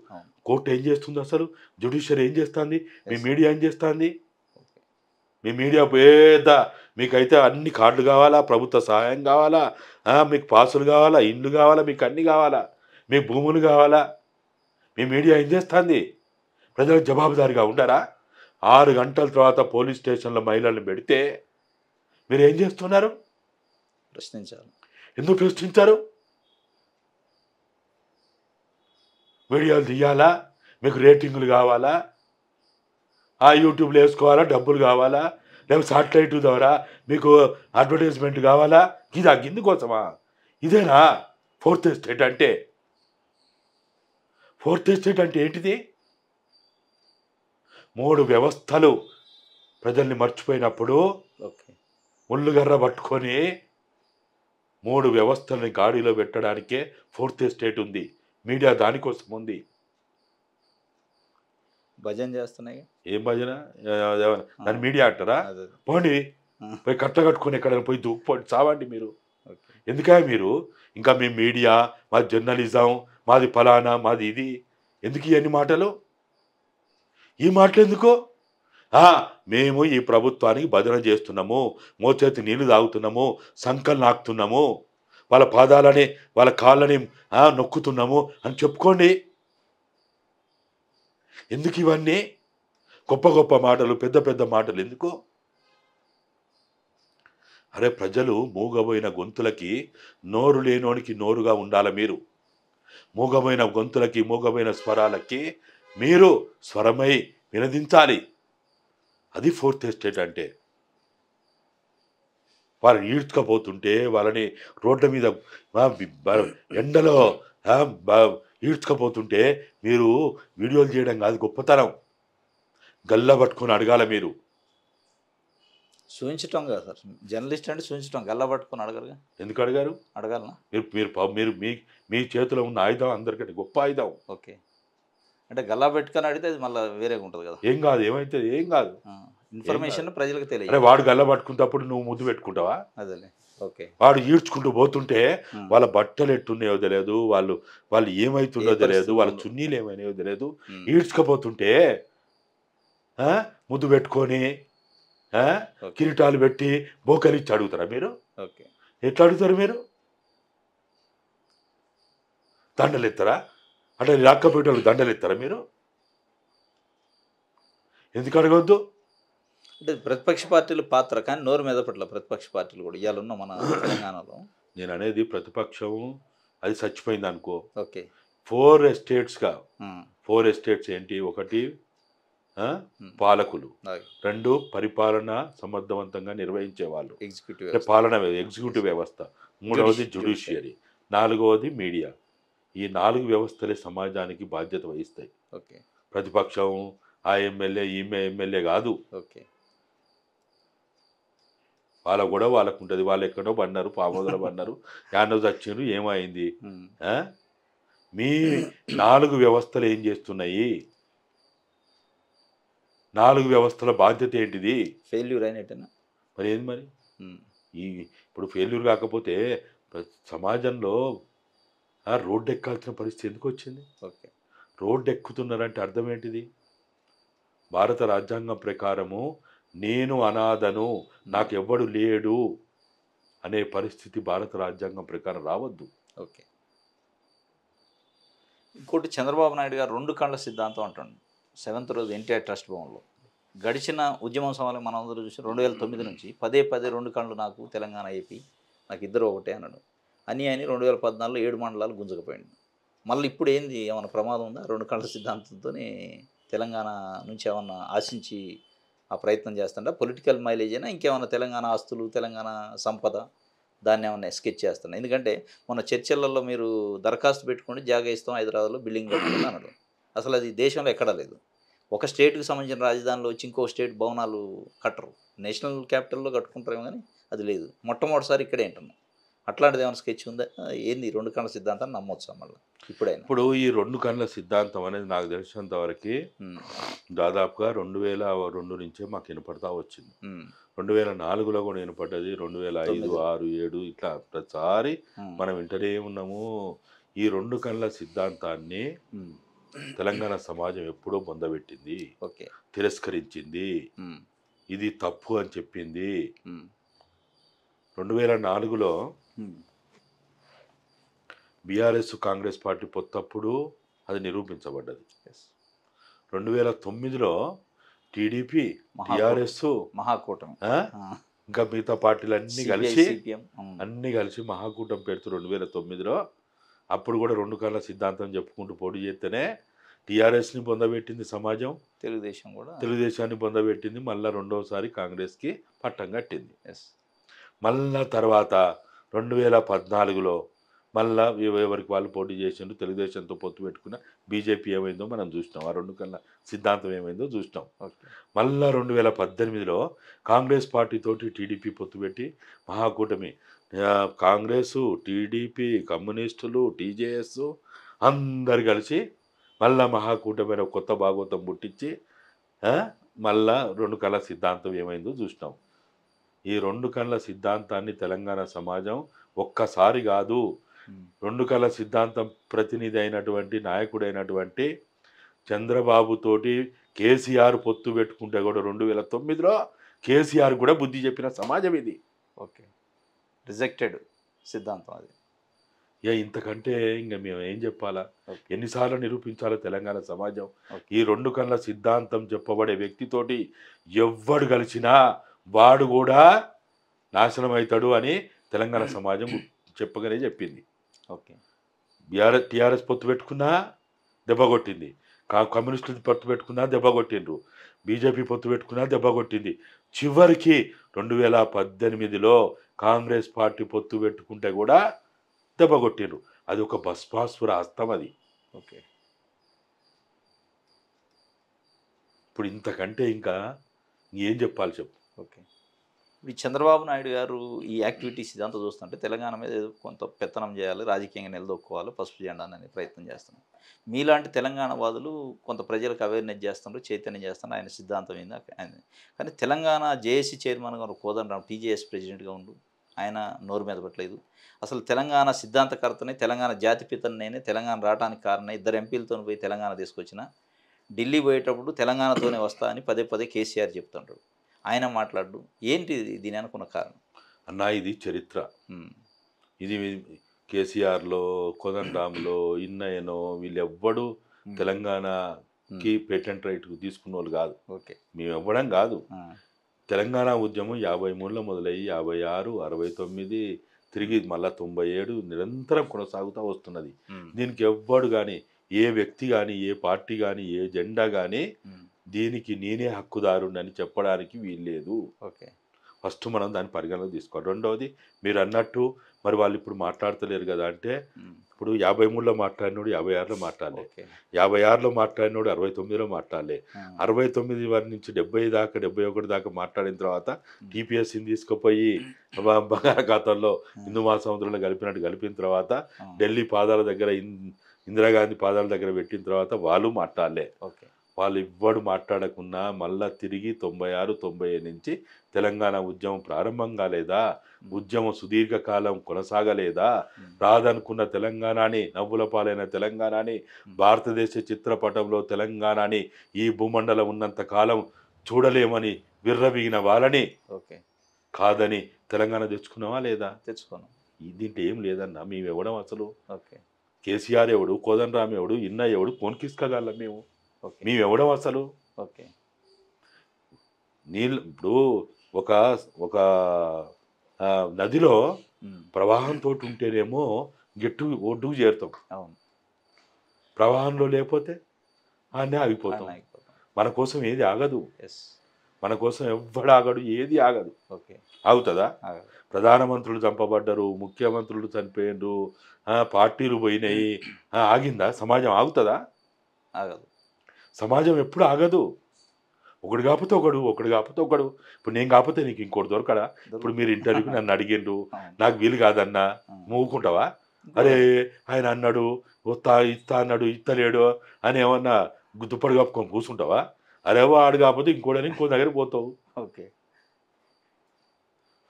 కోర్టు ఏం చేస్తుంది? అసలు జ్యుడిషియరీ ఏం చేస్తుంది? మీ మీడియా ఏం చేస్తుంది? మీ మీడియా పేద మీకైతే అన్ని కార్డులు కావాలా, ప్రభుత్వ సహాయం కావాలా, మీకు పాసులు కావాలా, ఇండ్లు కావాలా, మీకు అన్ని కావాలా, మీకు భూములు కావాలా. మీ మీడియా ఏం చేస్తుంది? ప్రజలకు జవాబుదారీగా ఉండరా? 6 గంటల తర్వాత పోలీస్ స్టేషన్లో మహిళలను పెడితే మీరు ఏం చేస్తున్నారు? ప్రశ్నించాలి. ఎందుకు ప్రశ్నించారు? వీడియోలు తీయాలా, మీకు రేటింగులు కావాలా, ఆ యూట్యూబ్లో వేసుకోవాలా, డబ్బులు కావాలా, లేకపోతే సాటిలైట్ ద్వారా మీకు అడ్వర్టైజ్మెంట్ కావాలా? ఇది గిందుకోసమా? ఇదేనా ఫోర్త్ ఎస్టేట్ అంటే? ఫోర్త్ ఎస్టేట్ అంటే ఏంటిది? 3 వ్యవస్థలు ప్రజల్ని మర్చిపోయినప్పుడు ఓకే. ముళ్ళుగర్ర పట్టుకొని 3 వ్యవస్థల్ని గాడిలో పెట్టడానికే ఫోర్త్ ఎస్టేట్ ఉంది. మీడియా దానికోసం ఉంది. భజన చేస్తున్నాయి. ఏం భజన? దాన్ని మీడియా అంటారా? అదే. పోండి, పోయి కట్టగట్టుకొని ఎక్కడైనా పోయి దూక్కుపోండి, చావండి మీరు. ఎందుక మీరు ఇంకా మీ మీడియా, మాది జర్నలిజం, మాది ఫలానా, మాది ఇది, ఎందుకు ఇవన్నీ మాటలు? ఈ మాటలు ఎందుకు? మేము ఈ ప్రభుత్వానికి భజన చేస్తున్నాము, మోచేతి నీళ్లు తాగుతున్నాము, సంకలు నాకుతున్నాము, వాళ్ళ పాదాలని వాళ్ళ కాళ్ళని నొక్కుతున్నాము అని చెప్పుకోండి. ఎందుకు ఇవన్నీ గొప్ప గొప్ప మాటలు, పెద్ద పెద్ద మాటలు ఎందుకు? అరే ప్రజలు మూగబోయిన గొంతులకి నోరు లేనోనికి నోరుగా ఉండాలి. మీరు మూగబోయిన గొంతులకి, మూగబోయిన స్వరాలకి మీరు స్వరమై వినదించాలి. అది ఫోర్త్ ఎస్టేట్ అంటే. వాళ్ళని ఈడ్చుకపోతుంటే, వాళ్ళని రోడ్ల మీద ఎండలో ఈడ్చుకపోతుంటే మీరు వీడియోలు చేయడం కాదు గొప్పతనం, గల్ల పట్టుకొని అడగాల. మీరు సూచించటం కదా సార్, జర్నలిస్ట్ అంటే సూచించటం, గల్ల పట్టుకొని అడగరుగా. ఎందుకు అడగారు? అడగాలనా? మీరు మీ చేతిలో ఉన్న ఆయుధం అందరికంటే గొప్ప ఆయుధం. ఓకే. అంటే గల్లా పెట్టుకొని అడిగితే అది మళ్ళీ వేరేగా ఉంటుంది కదా. ఏం కాదు, ఏమైతే ఏం కాదు. ఇన్ఫర్మేషన్ ప్రజలకు తెలియదు. అరే వాడు గల్ల పట్టుకుంటప్పుడు నువ్వు ముద్దు పెట్టుకుంటావా? అదేలే. ఓకే. వాడు ఈడ్చుకుంటూ పోతుంటే వాళ్ళ బట్టలు ఎట్టున్నాయో తెలియదు, వాళ్ళు ఏమైతుందో తెలియదు, వాళ్ళ చున్నీలు ఏమైనాయో తెలియదు. ఈడ్చుకపోతుంటే ముద్దు పెట్టుకొని కిరీటాలు పెట్టి బోకలిచ్చి అడుగుతారా మీరు? ఓకే. ఎట్లా అడుగుతారు మీరు? దండలు ఎత్తారా? అంటే రాకపోయేటోళ్ళు దండలు ఎత్తారా మీరు? ఎందుకు అడగవద్దు? అంటే ప్రతిపక్ష పార్టీల పాత్ర, కానీ నోరు మీద పట్ల ప్రతిపక్ష పార్టీలు కూడా ఇవాళ ఉన్న మన తెలంగాణలో. నేను అనేది ప్రతిపక్షం అది చచ్చిపోయింది అనుకో. ఓకే. 4 ఎస్టేట్స్గా 4 ఎస్టేట్స్ ఏంటి? 1 పాలకులు, 2 పరిపాలన సమర్థవంతంగా నిర్వహించే వాళ్ళు, ఎగ్జిక్యూటివ్ వ్యవస్థ, 3వది జ్యుడిషియరీ, 4వది మీడియా. ఈ 4 వ్యవస్థలే సమాజానికి బాధ్యత వహిస్తాయి. ఓకే. ప్రతిపక్షం ఆ ఎమ్మెల్యే ఈమె ఎమ్మెల్యే కాదు. ఓకే. వాళ్ళ కూడా వాళ్ళకు ఉంటుంది. వాళ్ళు ఎక్కడో పడినారు, పామోదలో పడినారు, యాన్నో చచ్చిండ్రు, ఏమైంది? మీ 4 వ్యవస్థలు ఏం చేస్తున్నాయి? 4 వ్యవస్థల బాధ్యత ఏంటిది? ఫెయిల్యూర్ అయినట్టేనా మరి? ఏంది మరి? ఇప్పుడు ఫెయిల్యూర్ కాకపోతే సమాజంలో రోడ్డు ఎక్కాల్సిన పరిస్థితి ఎందుకు వచ్చింది? ఓకే. రోడ్డు ఎక్కుతున్నారంటే అర్థం ఏంటిది? భారత రాజ్యాంగం ప్రకారము నేను అనాథను, నాకు ఎవ్వడు లేడు అనే పరిస్థితి భారత రాజ్యాంగం ప్రకారం రావద్దు. ఓకే. ఇంకోటి, చంద్రబాబు నాయుడు గారు 2 కళ్ళ సిద్ధాంతం అంటాడు. 7th రోజు ఎన్టీఆర్ ట్రస్ట్ భవన్లో గడిచిన ఉద్యమం సమయంలో మనం అందరూ చూసి 2009 నుంచి పదే 2 కళ్ళు నాకు, తెలంగాణ ఏపీ నాకు ఇద్దరు ఒకటే అన్నాడు. అని 2014లో 7 మండలాలు గుంజకపోయింది. మళ్ళీ ఇప్పుడు ఏంది, ఏమైనా ప్రమాదం ఉందా? 2 కళ్ళ సిద్ధాంతంతో తెలంగాణ నుంచి ఏమన్నా ఆశించి ఆ ప్రయత్నం చేస్తుంటా? పొలిటికల్ మైలేజ్ అయినా ఇంకేమన్నా తెలంగాణ ఆస్తులు, తెలంగాణ సంపద, దాన్ని ఏమన్నా స్కెచ్ చేస్తున్నా? ఎందుకంటే మన చర్చలలో మీరు దరఖాస్తు పెట్టుకోండి, జాగా ఇస్తాం, హైదరాబాద్లో బిల్డింగ్ కట్టుకుంది అన్నాడు. అసలు అది దేశంలో ఎక్కడా లేదు. ఒక స్టేట్కి సంబంధించిన రాజధానిలో వచ్చి ఇంకో స్టేట్ భవనాలు కట్టరు. నేషనల్ క్యాపిటల్లో కట్టుకుంటారేమో కానీ అది లేదు. మొట్టమొదటిసారి ఇక్కడే అంటున్నాం. అట్లాంటిది ఏమైనా స్కెచ్ ఉందా? ఏంది 2 కళ్ళ సిద్ధాంతాన్ని నమ్మొచ్చా మళ్ళీ ఇప్పుడైనా? ఇప్పుడు ఈ 2 కళ్ళ సిద్ధాంతం అనేది నాకు తెలిసినంత వరకు దాదాపుగా 2002 నుంచే మాకు వినపడతా వచ్చింది. 2004లో కూడా వినపడ్డది, 2005, 6, 7 ఇట్లా ప్రతిసారి మనం వింటనే ఉన్నాము. ఈ 2 కళ్ళ సిద్ధాంతాన్ని తెలంగాణ సమాజం ఎప్పుడో పొందబెట్టింది, తిరస్కరించింది, ఇది తప్పు అని చెప్పింది. 2004లో బీఆర్ఎస్ కాంగ్రెస్ పార్టీ పొత్తప్పుడు అది నిరూపించబడ్డది. 2009లో టీడీపీ, టీఆర్ఎస్ మహాకూటమి ఇంకా మిగతా పార్టీలు సిపిఎం అన్నీ కలిసి మహాకూటమి పెడుతూ 2009లో అప్పుడు కూడా 2 కళ్ళ సిద్ధాంతం చెప్పుకుంటూ పోటీ చేస్తేనే టీఆర్ఎస్ని పొందబెట్టింది సమాజం, తెలుగుదేశాన్ని పొందబెట్టింది, మళ్ళీ రెండోసారి కాంగ్రెస్కి పట్టం కట్టింది. మళ్ళా తర్వాత 2014లో మళ్ళా ఎవరికి వాళ్ళు పోటీ చేసిండ్రు, తెలుగుదేశంతో పొత్తు పెట్టుకున్న బీజేపీ ఏమైందో మనం చూసినాం, ఆ 2 కళ్ళ సిద్ధాంతం ఏమైందో చూసినాం. మళ్ళా 2018లో కాంగ్రెస్ పార్టీతోటి టీడీపీ పొత్తు పెట్టి మహాకూటమి, కాంగ్రెసు, టీడీపీ, కమ్యూనిస్టులు, టీజేఎస్ అందరు కలిసి మళ్ళా మహాకూటమైన కొత్త భాగవతం పుట్టించి మళ్ళా 2 కళ్ళ సిద్ధాంతం ఏమైందో చూసినాం. ఈ 2 కళ్ళ సిద్ధాంతాన్ని తెలంగాణ సమాజం ఒక్కసారి కాదు, 2 కళ్ళ సిద్ధాంతం ప్రతినిధి అయినటువంటి నాయకుడైనటువంటి చంద్రబాబుతోటి కేసీఆర్ పొత్తు పెట్టుకుంటే కూడా 2009లో కేసీఆర్ కూడా బుద్ధి చెప్పిన సమాజం ఇది. రిజెక్టెడ్ సిద్ధాంతం అది. ఇంతకంటే ఇంకా మేము ఏం చెప్పాలా, ఎన్నిసార్లు నిరూపించాలో తెలంగాణ సమాజం? ఈ 2 కళ్ళ సిద్ధాంతం చెప్పబడే వ్యక్తితోటి ఎవ్వడు కలిసినా వాడు కూడా నాశనం అవుతాడు అని తెలంగాణ సమాజం చెప్పగానే చెప్పింది. టీఆర్ఎస్ పొత్తు పెట్టుకున్నా దెబ్బ కొట్టింది, కమ్యూనిస్టులు పొత్తు పెట్టుకున్నా దెబ్బ కొట్టిండ్రు, బీజేపీ పొత్తు పెట్టుకున్నా దెబ్బ కొట్టింది. చివరికి 2018లో కాంగ్రెస్ పార్టీ పొత్తు పెట్టుకుంటే కూడా దెబ్బ కొట్టిండ్రు. అది ఒక భస్మాసుర హస్తం అది. ఇప్పుడు ఇంతకంటే ఇంకా ఏం చెప్పాలి చెప్పు. ఈ చంద్రబాబు నాయుడు గారు ఈ యాక్టివిటీస్ ఇదంతా చూస్తుంటే తెలంగాణ మీద ఏదో కొంత పెత్తనం చేయాలి, రాజకీయంగా నిలదొక్కోవాలి, పసుపు జెండా అనే ప్రయత్నం చేస్తున్నారు. మీలాంటి తెలంగాణ వాదులు కొంత ప్రజలకు అవేర్నెస్ చేస్తున్నారు, చైతన్యం చేస్తున్నారు, ఆయన సిద్ధాంతం ఏంది ఆయన. కానీ తెలంగాణ జేఏసీ చైర్మన్గా కోదండరాం టీజేఎస్ ప్రెసిడెంట్గా ఉండు, ఆయన నోరు మీద పెట్టలేదు. అసలు తెలంగాణ సిద్ధాంతకర్తనే, తెలంగాణ జాతిపితనేనే, తెలంగాణ రావడానికి కారణం 2 ఎంపీలతో పోయి తెలంగాణ తీసుకొచ్చిన, ఢిల్లీ పోయేటప్పుడు తెలంగాణతోనే వస్తా అని పదే పదే కేసీఆర్ చెప్తుంటాడు. ఆయన మాట్లాడు ఏంటి దీని అనుకున్న కారణం? అన్నా ఇది చరిత్ర. ఇది కేసీఆర్లో, కోదండరాంలో, ఇన్నయ్యనో వీళ్ళెవ్వడు తెలంగాణకి పేటెంట్ రైట్ తీసుకున్న వాళ్ళు కాదు. మేము ఇవ్వడం కాదు. తెలంగాణ ఉద్యమం 53లో మొదలయ్యి 56, 69 తిరిగి మళ్ళీ 97 నిరంతరం కొనసాగుతూ వస్తున్నది. దీనికి ఎవ్వడు కానీ, ఏ వ్యక్తి కానీ, ఏ పార్టీ కానీ, ఏ జెండా కానీ దీనికి నేనే హక్కుదారుని చెప్పడానికి వీల్లేదు. ఫస్ట్ మనం దాన్ని పరిగణలో తీసుకోవాలి. రెండవది మీరు అన్నట్టు మరి వాళ్ళు ఇప్పుడు మాట్లాడతలేరు కదా అంటే, ఇప్పుడు 53లో మాట్లాడినోడు 56లో మాట్లాడలే, 56లో మాట్లాడినోడు 69లో మాట్లాడలే, 69 వారి నుంచి 70 దాకా 71 దాకా మాట్లాడిన తర్వాత టీపీఎస్ని తీసుకుపోయి బంగాళాఖాతంలో హిందూ మహాసముద్రంలో కలిపిన తర్వాత ఢిల్లీ పాదాల దగ్గర ఇందిరాగాంధీ పాదాల దగ్గర పెట్టిన తర్వాత వాళ్ళు మాట్లాడలే. వాళ్ళు ఇవ్వడు మాట్లాడకున్నా మళ్ళా తిరిగి 96, 97 నుంచి తెలంగాణ ఉద్యమం ప్రారంభం కాలేదా? ఉద్యమం సుదీర్ఘకాలం కొనసాగలేదా? రాదనుకున్న తెలంగాణని, నవ్వుల పాలైన తెలంగాణని, భారతదేశ చిత్రపటంలో తెలంగాణని ఈ భూమండలం ఉన్నంత కాలం చూడలేమని విర్రవీగిన వాళ్ళని కాదని తెలంగాణ తెచ్చుకున్నావా లేదా? తెచ్చుకున్నాం. దీంట్లో ఏం లేదన్నా. మేము ఇవ్వడం అసలు కేసీఆర్ ఎవడు, కోదండరాం ఎవడు, ఇన్నయ్య ఎవడు, కొనికిసుకోగలం మేము ఇవ్వడం అసలు. నీళ్ళు ఇప్పుడు ఒక నదిలో ప్రవాహంతో ఉంటేనేమో ఒడ్డుకు చేరుతాం, ప్రవాహంలో లేకపోతే అన్నీ ఆగిపోతాం. మన కోసం ఏది ఆగదు, మన కోసం ఎవ్వడు ఆగడు, ఏది ఆగదు. ఆగుతుందా? ప్రధానమంత్రులు చంపబడ్డరు, ముఖ్యమంత్రులు చనిపోయినరు, పార్టీలు పోయినాయి, ఆగిందా? సమాజం ఆగుతుందా? ఆగదు. సమాజం ఎప్పుడు ఆగదు. ఒకడు కాకపోతే ఒకడు. ఇప్పుడు నేను కాకపోతే నీకు ఇంకోటి దొరకడా? ఇప్పుడు మీరు ఇంటర్వ్యూకి నన్ను అడిగిండ్రు, నాకు వీలు కాదన్నా, మూవుకుంటావా? అరే ఆయన అన్నాడు ఇస్తా అన్నాడు, ఇస్తలేడు అని ఏమన్నా దుప్పటి కప్పుకొని కూర్చుంటావా? అరే వాడు కాకపోతే ఇంకోడని ఇంకో దగ్గర పోతావు.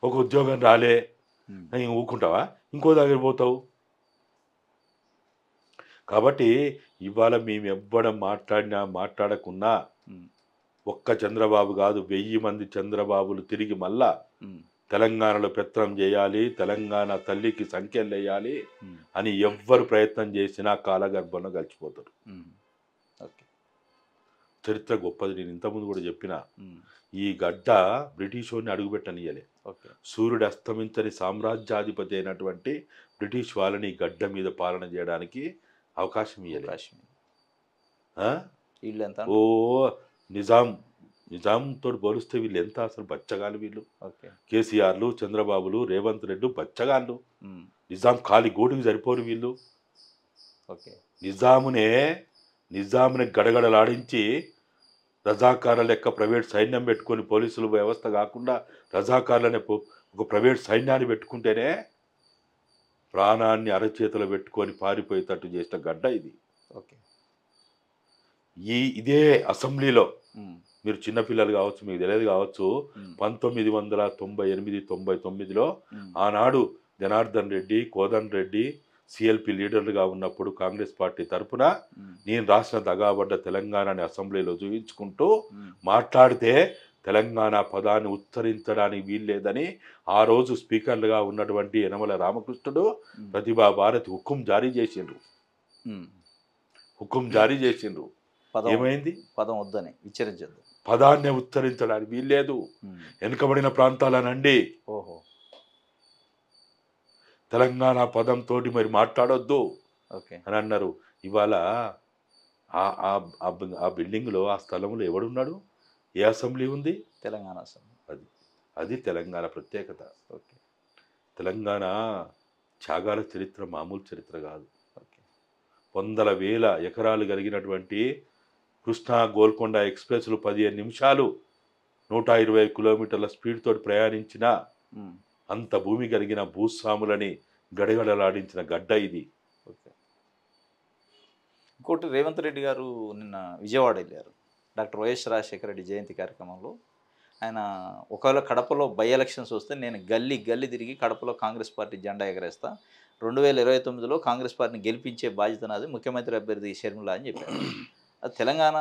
ఒక ఉద్యోగం రాలే ఊకుంటావా? ఇంకో దగ్గర పోతావు. కాబట్టి ఇవాళ మేము ఎవ్వడం మాట్లాడకున్నా ఒక్క చంద్రబాబు కాదు, 1000 మంది చంద్రబాబులు తిరిగి మళ్ళా తెలంగాణలో పెత్తనం చేయాలి, తెలంగాణ తల్లికి సంఖ్యలు వేయాలి అని ఎవ్వరు ప్రయత్నం చేసినా కాలగర్భంలో కలిసిపోతారు. చరిత్ర గొప్పది. నేను ఇంతకుముందు కూడా చెప్పిన ఈ గడ్డ బ్రిటిష్ వాడిని అడుగుపెట్టనియలే. ఓకే. సూర్యుడు అస్తమించని సామ్రాజ్యాధిపతి అయినటువంటి బ్రిటిష్ వాళ్ళని ఈ గడ్డ మీద పాలన చేయడానికి అవకాశం ఇయ్యలే. వీళ్ళు ఎంత? ఓ నిజాంతో పోలిస్తే వీళ్ళు ఎంత అసలు బచ్చగాళ్ళు వీళ్ళు. కేసీఆర్లు, చంద్రబాబులు, రేవంత్ రెడ్డి బచ్చగాళ్ళు. నిజాం ఖాళీ గోటుకి సరిపోరు వీళ్ళు. నిజాముని గడగడలాడించి రజాకార్ల లెక్క ప్రైవేట్ సైన్యం పెట్టుకొని పోలీసుల వ్యవస్థ కాకుండా రజాకార్లనే ఒక ప్రైవేట్ సైన్యాన్ని పెట్టుకుంటేనే ప్రాణాన్ని అరచేతులు పెట్టుకొని పారిపోయేటట్టు చేసిన గడ్డ ఇది. ఇదే అసెంబ్లీలో మీరు చిన్నపిల్లలు కావచ్చు, మీకు తెలియదు కావచ్చు, 1998-99లో ఆనాడు జనార్దన్ రెడ్డి, కోదండ్ రెడ్డి సిఎల్పి లీడర్లుగా ఉన్నప్పుడు కాంగ్రెస్ పార్టీ తరఫున నేను రాసిన దగాబడ్డ తెలంగాణని అసెంబ్లీలో చూపించుకుంటూ మాట్లాడితే తెలంగాణ పదాన్ని ఉచ్చరించడానికి వీల్లేదని ఆ రోజు స్పీకర్లుగా ఉన్నటువంటి యనమల రామకృష్ణుడు, ప్రతిభా భారతి హుకుం జారీ చేసిండ్రు. ఏమైంది? పదం వద్దని ఉచ్చరించద్దు, పదాన్ని ఉచ్చరించడానికి వీల్లేదు, వెనుకబడిన ప్రాంతాలనండి, తెలంగాణ పదంతో మరి మాట్లాడొద్దు అని అన్నారు. ఇవాళ ఆ బిల్డింగ్లో, ఆ స్థలంలో ఎవడున్నాడు? ఏ అసెంబ్లీ ఉంది? తెలంగాణ అసెంబ్లీ. అది తెలంగాణ ప్రత్యేకత. తెలంగాణ త్యాగాల చరిత్ర మామూలు చరిత్ర కాదు. వందల వేల ఎకరాలు కలిగినటువంటి కృష్ణా గోల్కొండ ఎక్స్ప్రెస్లు 15 నిమిషాలు 120 కిలోమీటర్ల స్పీడ్ తోటి ప్రయాణించిన అంత భూమి కలిగిన భూస్వాములని గడగడలాడించిన గడ్డ ఇది. ఇంకోటి, రేవంత్ రెడ్డి గారు నిన్న విజయవాడ వెళ్ళారు డాక్టర్ వైఎస్ రాజశేఖర రెడ్డి జయంతి కార్యక్రమంలో. ఆయన ఒకవేళ కడపలో బై ఎలక్షన్స్ వస్తే నేను గల్లీ తిరిగి కడపలో కాంగ్రెస్ పార్టీ జెండా ఎగరేస్తా, 2029లో కాంగ్రెస్ పార్టీని గెలిపించే బాధ్యత నాది, ముఖ్యమంత్రి అభ్యర్థి షర్మిల అని చెప్పారు. అది తెలంగాణ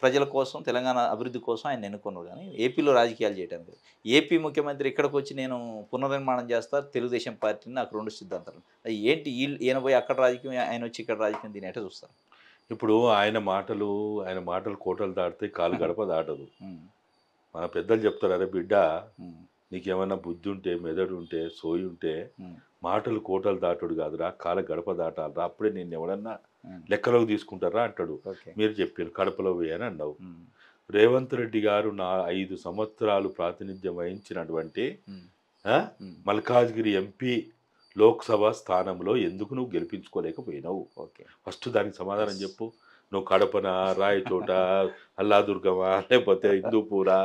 ప్రజల కోసం, తెలంగాణ అభివృద్ధి కోసం ఆయన ఎన్నుకున్నారు. కానీ ఏపీలో రాజకీయాలు చేయడానికి ఏపీ ముఖ్యమంత్రి ఇక్కడికి వచ్చి నేను పునర్నిర్మాణం చేస్తా తెలుగుదేశం పార్టీని, నాకు 2 సిద్ధాంతాలు. అది ఏంటి? ఈయన పోయి అక్కడ రాజకీయం, ఆయన వచ్చి ఇక్కడ రాజకీయం, దీని ఎట్లా చూస్తారు? ఇప్పుడు ఆయన మాటలు కోటలు దాటితే కాలు గడప దాటదు. మన పెద్దలు చెప్తారు, అరే బిడ్డ నీకేమన్నా బుద్ధి ఉంటే, మెదడు ఉంటే, సోయి ఉంటే మాటలు కోటలు దాటుడు కాదురా, కాల గడప దాటాలరా, అప్పుడే నేను ఎవడన్నా లెక్కలోకి తీసుకుంటారా అంటాడు. మీరు చెప్పారు కడపలో పోయి అని అన్నావు. రేవంత్ రెడ్డి గారు 5 సంవత్సరాలు ప్రాతినిధ్యం వహించినటువంటి మల్కాజ్గిరి ఎంపీ లోక్సభ స్థానంలో ఎందుకు నువ్వు గెలిపించుకోలేకపోయినావు? ఫస్ట్ దానికి సమాధానం చెప్పు. నువ్వు కడపనా, రాయచోట, అల్లాదుర్గమా, లేకపోతే హిందూపూరా,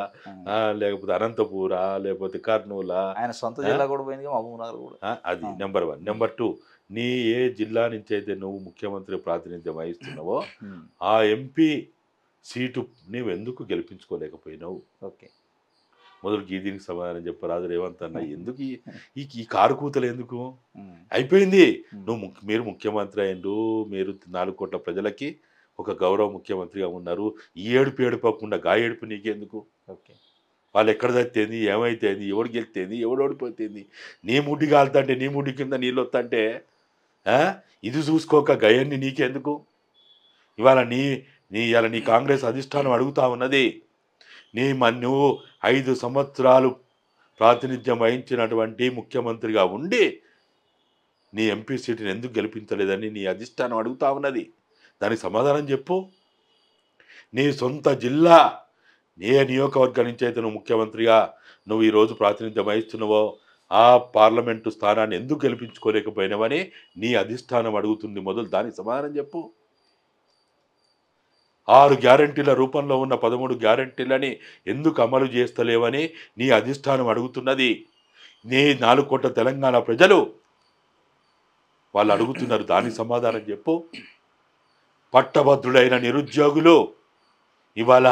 లేకపోతే అనంతపూరా, లేకపోతే కర్నూలా? ఆయన సొంత జిల్లా కూడా పోయింది, అది నెంబర్ 1. నెంబర్ 2, నీ ఏ జిల్లా నుంచి అయితే నువ్వు ముఖ్యమంత్రి ప్రాతినిధ్యం వహిస్తున్నావో ఆ ఎంపీ సీటు నువ్వు ఎందుకు గెలిపించుకోలేకపోయినావు? మొదలు దీనికి సమాధానం చెప్పరాదు రేవంత్ అన్న. ఎందుకు ఈ కారు కూతలు ఎందుకు? అయిపోయింది. మీరు ముఖ్యమంత్రి అయ్యిండు, మీరు 4 కోట్ల ప్రజలకి ఒక గౌరవ ముఖ్యమంత్రిగా ఉన్నారు. ఈ ఏడుపు ఏడుపకుండా గా ఏడుపు నీకెందుకు? వాళ్ళు ఎక్కడ తెచ్చేది, ఏమైతేంది, ఎవడు గెలితేంది, ఎవడు ఓడిపోతుంది? నీ ముడ్డి కాలుతంటే, నీ ముడ్డి కింద నీళ్ళు వస్తుంటే ఇది చూసుకోక గయన్ని నీకెందుకు? ఇవాళ నీ కాంగ్రెస్ అధిష్టానం అడుగుతా ఉన్నది, నువ్వు 5 సంవత్సరాలు ప్రాతినిధ్యం వహించినటువంటి ముఖ్యమంత్రిగా ఉండి నీ ఎంపీ సీటుని ఎందుకు గెలిపించలేదని నీ అధిష్టానం అడుగుతా ఉన్నది. దానికి సమాధానం చెప్పు. నీ సొంత జిల్లా, ఏ నియోజకవర్గం నుంచి అయితే నువ్వు ముఖ్యమంత్రిగా నువ్వు ఈరోజు ప్రాతినిధ్యం వహిస్తున్నావో ఆ పార్లమెంటు స్థానాన్ని ఎందుకు గెలిపించుకోలేకపోయినావని నీ అధిష్టానం అడుగుతుంది. మొదలు దానికి సమాధానం చెప్పు. 6 గ్యారంటీల రూపంలో ఉన్న 13 గ్యారంటీలని ఎందుకు అమలు చేస్తలేవని నీ అధిష్టానం అడుగుతున్నది. నీ 4 కోట్ల తెలంగాణ ప్రజలు వాళ్ళు అడుగుతున్నారు. దానికి సమాధానం చెప్పు. పట్టభద్రులైన నిరుద్యోగులు ఇవాళ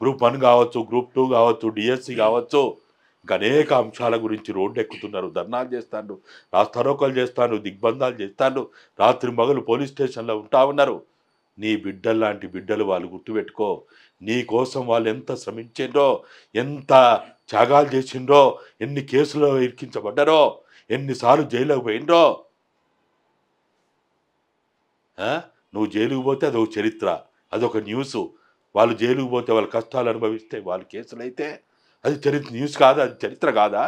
గ్రూప్ 1 కావచ్చు, గ్రూప్ 2 కావచ్చు, డిఎస్సి కావచ్చు, ఇంకా అనేక అంశాల గురించి రోడ్డు ఎక్కుతున్నారు, ధర్నాలు చేస్తాను, రాస్తారోకలు చేస్తాను, దిగ్బంధాలు చేస్తాను, రాత్రి మగలు పోలీస్ స్టేషన్లో ఉంటా ఉన్నారు. నీ బిడ్డల్లాంటి బిడ్డలు వాళ్ళు గుర్తుపెట్టుకో. నీ కోసం వాళ్ళు ఎంత శ్రమించిండ్రో, ఎంత త్యాగాలు చేసిండ్రో, ఎన్ని కేసులో ఇరికించబడ్డారో, ఎన్నిసార్లు జైలుకు పోయిండ్రో. నువ్వు జైలుకు పోతే అదొక చరిత్ర, అదొక న్యూసు. వాళ్ళు జైలుకు పోతే వాళ్ళ కష్టాలు అనుభవిస్తే వాళ్ళు కేసులు అయితే అది చరిత్ర న్యూస్ కాదా, అది చరిత్ర కాదా?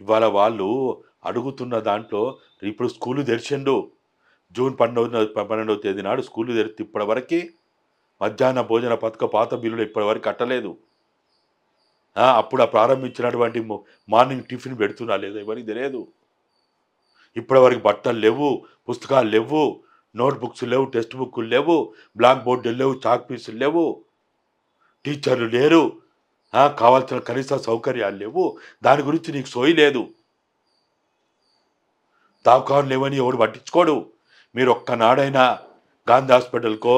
ఇవాళ వాళ్ళు అడుగుతున్న దాంట్లో ఇప్పుడు స్కూలు తెరిచిండు. జూన్ 12వ తేదీ నాడు స్కూలు తెరిచి ఇప్పటివరకు మధ్యాహ్న భోజన పథక పాత బిల్లులు ఇప్పటివరకు కట్టలేదు. అప్పుడు ప్రారంభించినటువంటి మార్నింగ్ టిఫిన్ పెడుతున్నా లేదా ఎవరికి తెలియదు. ఇప్పటివరకు బట్టలు లేవు, పుస్తకాలు లేవు, నోట్ బుక్స్ లేవు, టెక్స్ట్ బుక్లు లేవు, బ్లాక్ బోర్డులు లేవు, చాక్ పీసులు లేవు, టీచర్లు లేరు, కావాల్సిన కనీస సౌకర్యాలు లేవు. దాని గురించి నీకు సోయి లేదు. దావకాలు లేవని ఎవడు పట్టించుకోడు. మీరు ఒక్కనాడైనా గాంధీ హాస్పిటల్కో,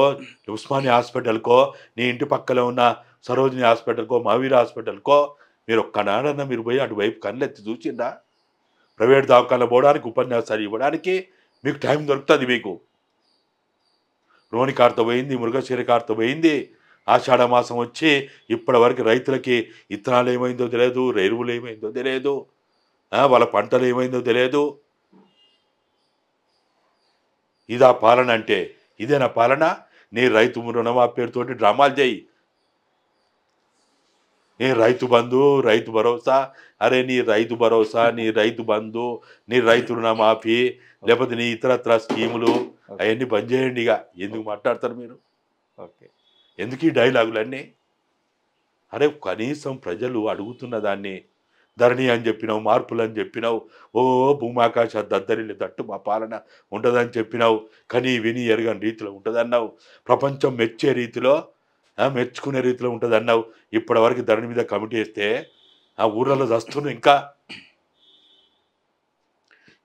ఉస్మానియా హాస్పిటల్కో, నీ ఇంటి పక్కన ఉన్న సరోజిని హాస్పిటల్కో, మహావీర్ హాస్పిటల్కో మీరు ఒక్కనాడన్నా మీరు పోయి అటువైపు కళ్ళెత్తి చూసిందా? ప్రైవేట్ దవాఖానలో పోవడానికి, ఉపన్యాసాలు ఇవ్వడానికి మీకు టైం దొరుకుతుంది. మీకు రోని కార్త పోయింది, మృగశిర కార్త పోయింది. ఆషాఢ మాసం వచ్చి ఇప్పటి వరకు రైతులకి ఇత్తనాలు ఏమైందో తెలియదు, ఎరువులు ఏమైందో తెలియదు, వాళ్ళ పంటలు ఏమైందో తెలియదు. ఇదా పాలన అంటే? ఇదేనా పాలన? నీ రైతు రుణమాఫీ పేరుతోటి డ్రామాలు చేయి. నీ రైతు బంధు, రైతు భరోసా, అరే నీ రైతు భరోసా, నీ రైతు బంధు, నీ రైతు రుణమాఫీ, లేకపోతే నీ ఇతరత్ర స్కీములు అవన్నీ బంద్ చేయండి. ఇక ఎందుకు మాట్లాడతారు మీరు? ఓకే, ఎందుకు ఈ డైలాగులన్నీ? అరే కనీసం ప్రజలు అడుగుతున్న దాన్ని ధరణి అని చెప్పినావు, మార్పులు అని చెప్పినావు, ఓ భూమాకాశ దద్దరిల్లి తట్టు మా పాలన ఉంటుందని చెప్పినావు. కానీ విని ఎరగని రీతిలో ఉంటుందన్నావు. ప్రపంచం మెచ్చే రీతిలో, మెచ్చుకునే రీతిలో ఉంటుందన్నావు. ఇప్పటి వరకు ధరణి మీద కమిటీ వేస్తే ఆ ఊర్లలో వస్తున్నావు. ఇంకా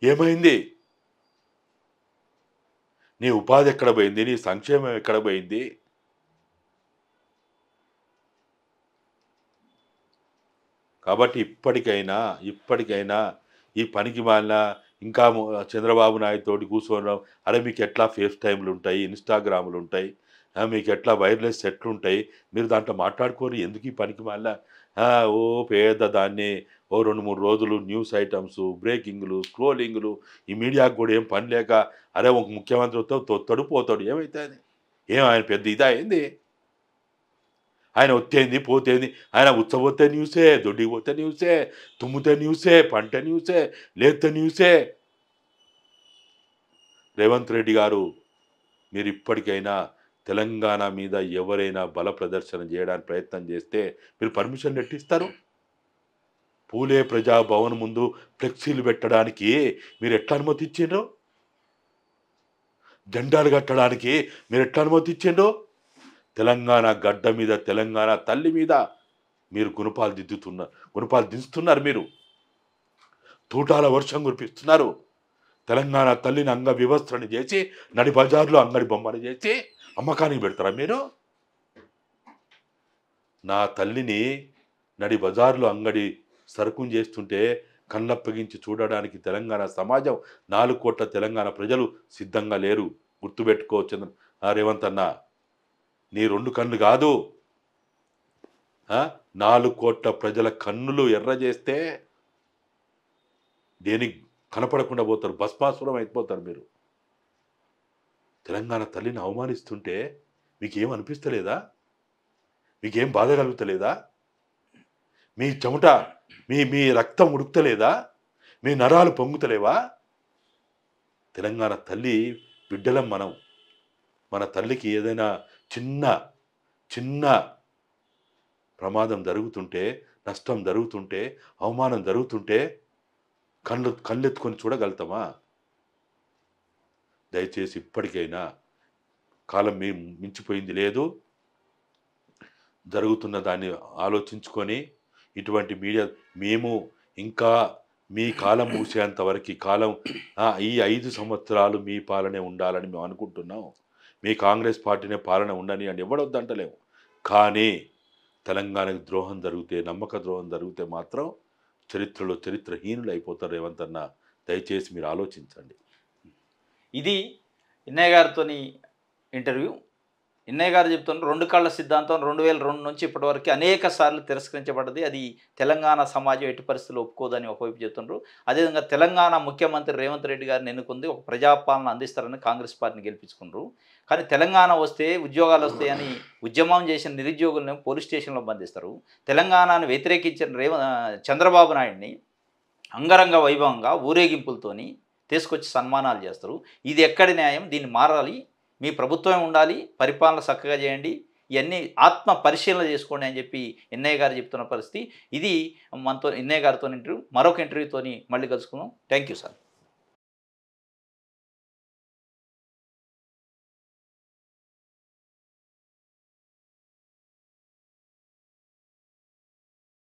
ఏమైంది? నీ ఉపాధి ఎక్కడ పోయింది? నీ సంక్షేమం ఎక్కడ పోయింది? కాబట్టి ఇప్పటికైనా ఈ పనికి మాలిన ఇంకా చంద్రబాబు నాయుడు తోటి కూర్చోవడం, అరే మీకు ఎట్లా ఫేస్ టైంలు ఉంటాయి, ఇన్స్టాగ్రాములు ఉంటాయి, మీకు ఎట్లా వైర్లెస్ సెట్లు ఉంటాయి, మీరు దాంట్లో మాట్లాడుకోరు. ఎందుకు ఈ పనికి మాలిన ఓ పేద దాన్ని ఓ 2-3 రోజులు న్యూస్ ఐటమ్స్, బ్రేకింగ్లు, స్క్రోలింగ్లు, ఈ మీడియాకు కూడా ఏం పని లేక అరే ఒక ముఖ్యమంత్రితో తొడుపోతాడు. ఏమైతే అది ఏం ఆయన పెద్ద ఇదా ఏంది? ఆయన వచ్చేంది పోతేంది, ఆయన ఉచ్చబోతే న్యూసే, దొడ్డికి పోతే న్యూసే, తుమ్మితే న్యూసే, పంట న్యూసే, లేతే న్యూసే. రేవంత్ రెడ్డి గారు, మీరు ఇప్పటికైనా తెలంగాణ మీద ఎవరైనా బల ప్రదర్శన చేయడానికి ప్రయత్నం చేస్తే మీరు పర్మిషన్ ఎట్టిస్తారు? పూలే ప్రజాభవన్ ముందు ఫ్లెక్సీలు పెట్టడానికి మీరు ఎట్లా అనుమతి ఇచ్చిండ్రు? జెండాలు కట్టడానికి మీరు ఎట్లా అనుమతి ఇచ్చిండ్రు? తెలంగాణ గడ్డ మీద, తెలంగాణ తల్లి మీద మీరు గుణపాలు దించుతున్నారు. మీరు తూటాల వర్షం కురిపిస్తున్నారు. తెలంగాణ తల్లిని అంగ వివస్త్రని చేసి నడి బజార్లో అంగడి బొమ్మని చేసి అమ్మకానికి పెడతారా మీరు? నా తల్లిని నడి బజార్లో అంగడి సరుకుని చేస్తుంటే కళ్ళప్పగించి చూడడానికి తెలంగాణ సమాజం, 4 కోట్ల తెలంగాణ ప్రజలు సిద్ధంగా లేరు. గుర్తుపెట్టుకోవచ్చు రేవంత్ అన్న. నీ 2 కన్నులు కాదు, 4 కోట్ల ప్రజల కన్నులు ఎర్ర చేస్తే దేనికి కనపడకుండా పోతారు, భస్మాసురం అయిపోతారు మీరు. తెలంగాణ తల్లిని అవమానిస్తుంటే మీకేం అనిపిస్తలేదా? మీకేం బాధ కలుగుతలేదా? మీ చెమట, మీ రక్తం ఉడుకుతలేదా? మీ నరాలు పొంగుతలేవా? తెలంగాణ తల్లి బిడ్డలం మనం. మన తల్లికి ఏదైనా చిన్న ప్రమాదం జరుగుతుంటే, నష్టం జరుగుతుంటే, అవమానం జరుగుతుంటే కళ్ళెత్తుకొని చూడగలుగుతామా? దయచేసి ఇప్పటికైనా కాలం మించిపోయింది లేదు. జరుగుతున్న దాన్ని ఆలోచించుకొని ఇటువంటి మీడియా మేము ఇంకా మీ కాలం మూసేంత వరకు ఈ 5 సంవత్సరాలు మీ పాలనే ఉండాలని మేము అనుకుంటున్నాం. మీ కాంగ్రెస్ పార్టీనే పాలన ఉండని అని ఎవడొద్దంటలేము. కానీ తెలంగాణకు ద్రోహం జరిగితే, నమ్మక ద్రోహం జరిగితే మాత్రం చరిత్రలో చరిత్రహీనులు అయిపోతారు. రేవంత్ అన్న, దయచేసి మీరు ఆలోచించండి. ఇది ఇన్నయ్య గారితో ఇంటర్వ్యూ. ఎన్నయ్య గారు చెప్తున్నారు 2 కళ్ళ సిద్ధాంతం 2002 నుంచి ఇప్పటివరకు అనేక సార్లు తిరస్కరించబడ్డది. అది తెలంగాణ సమాజం ఎట్టి పరిస్థితుల్లో ఒప్పుకోదని ఒకవైపు చెప్తున్నారు. అదేవిధంగా తెలంగాణ ముఖ్యమంత్రి రేవంత్ రెడ్డి గారిని ఎన్నుకుంది ఒక ప్రజాపాలన అందిస్తారని కాంగ్రెస్ పార్టీని గెలిపించుకున్నారు. కానీ తెలంగాణ వస్తే ఉద్యోగాలు వస్తాయని ఉద్యమం చేసిన నిరుద్యోగులను పోలీస్ స్టేషన్లో బంధిస్తారు. తెలంగాణను వ్యతిరేకించిన చంద్రబాబు నాయుడిని అంగరంగ వైభవంగా ఊరేగింపులతోని తీసుకొచ్చి సన్మానాలు చేస్తారు. ఇది ఎక్కడి న్యాయం? దీన్ని మారాలి. మీ ప్రభుత్వమే ఉండాలి, పరిపాలన చక్కగా చేయండి, ఇవన్నీ ఆత్మ పరిశీలన చేసుకోండి అని చెప్పి ఎన్నయ్య గారు చెప్తున్న పరిస్థితి ఇది. మనతో ఎన్నయ్య గారితో ఇంటర్వ్యూ, మరొక ఇంటర్వ్యూతోని మళ్ళీ కలుసుకుందాం. Thank you sir.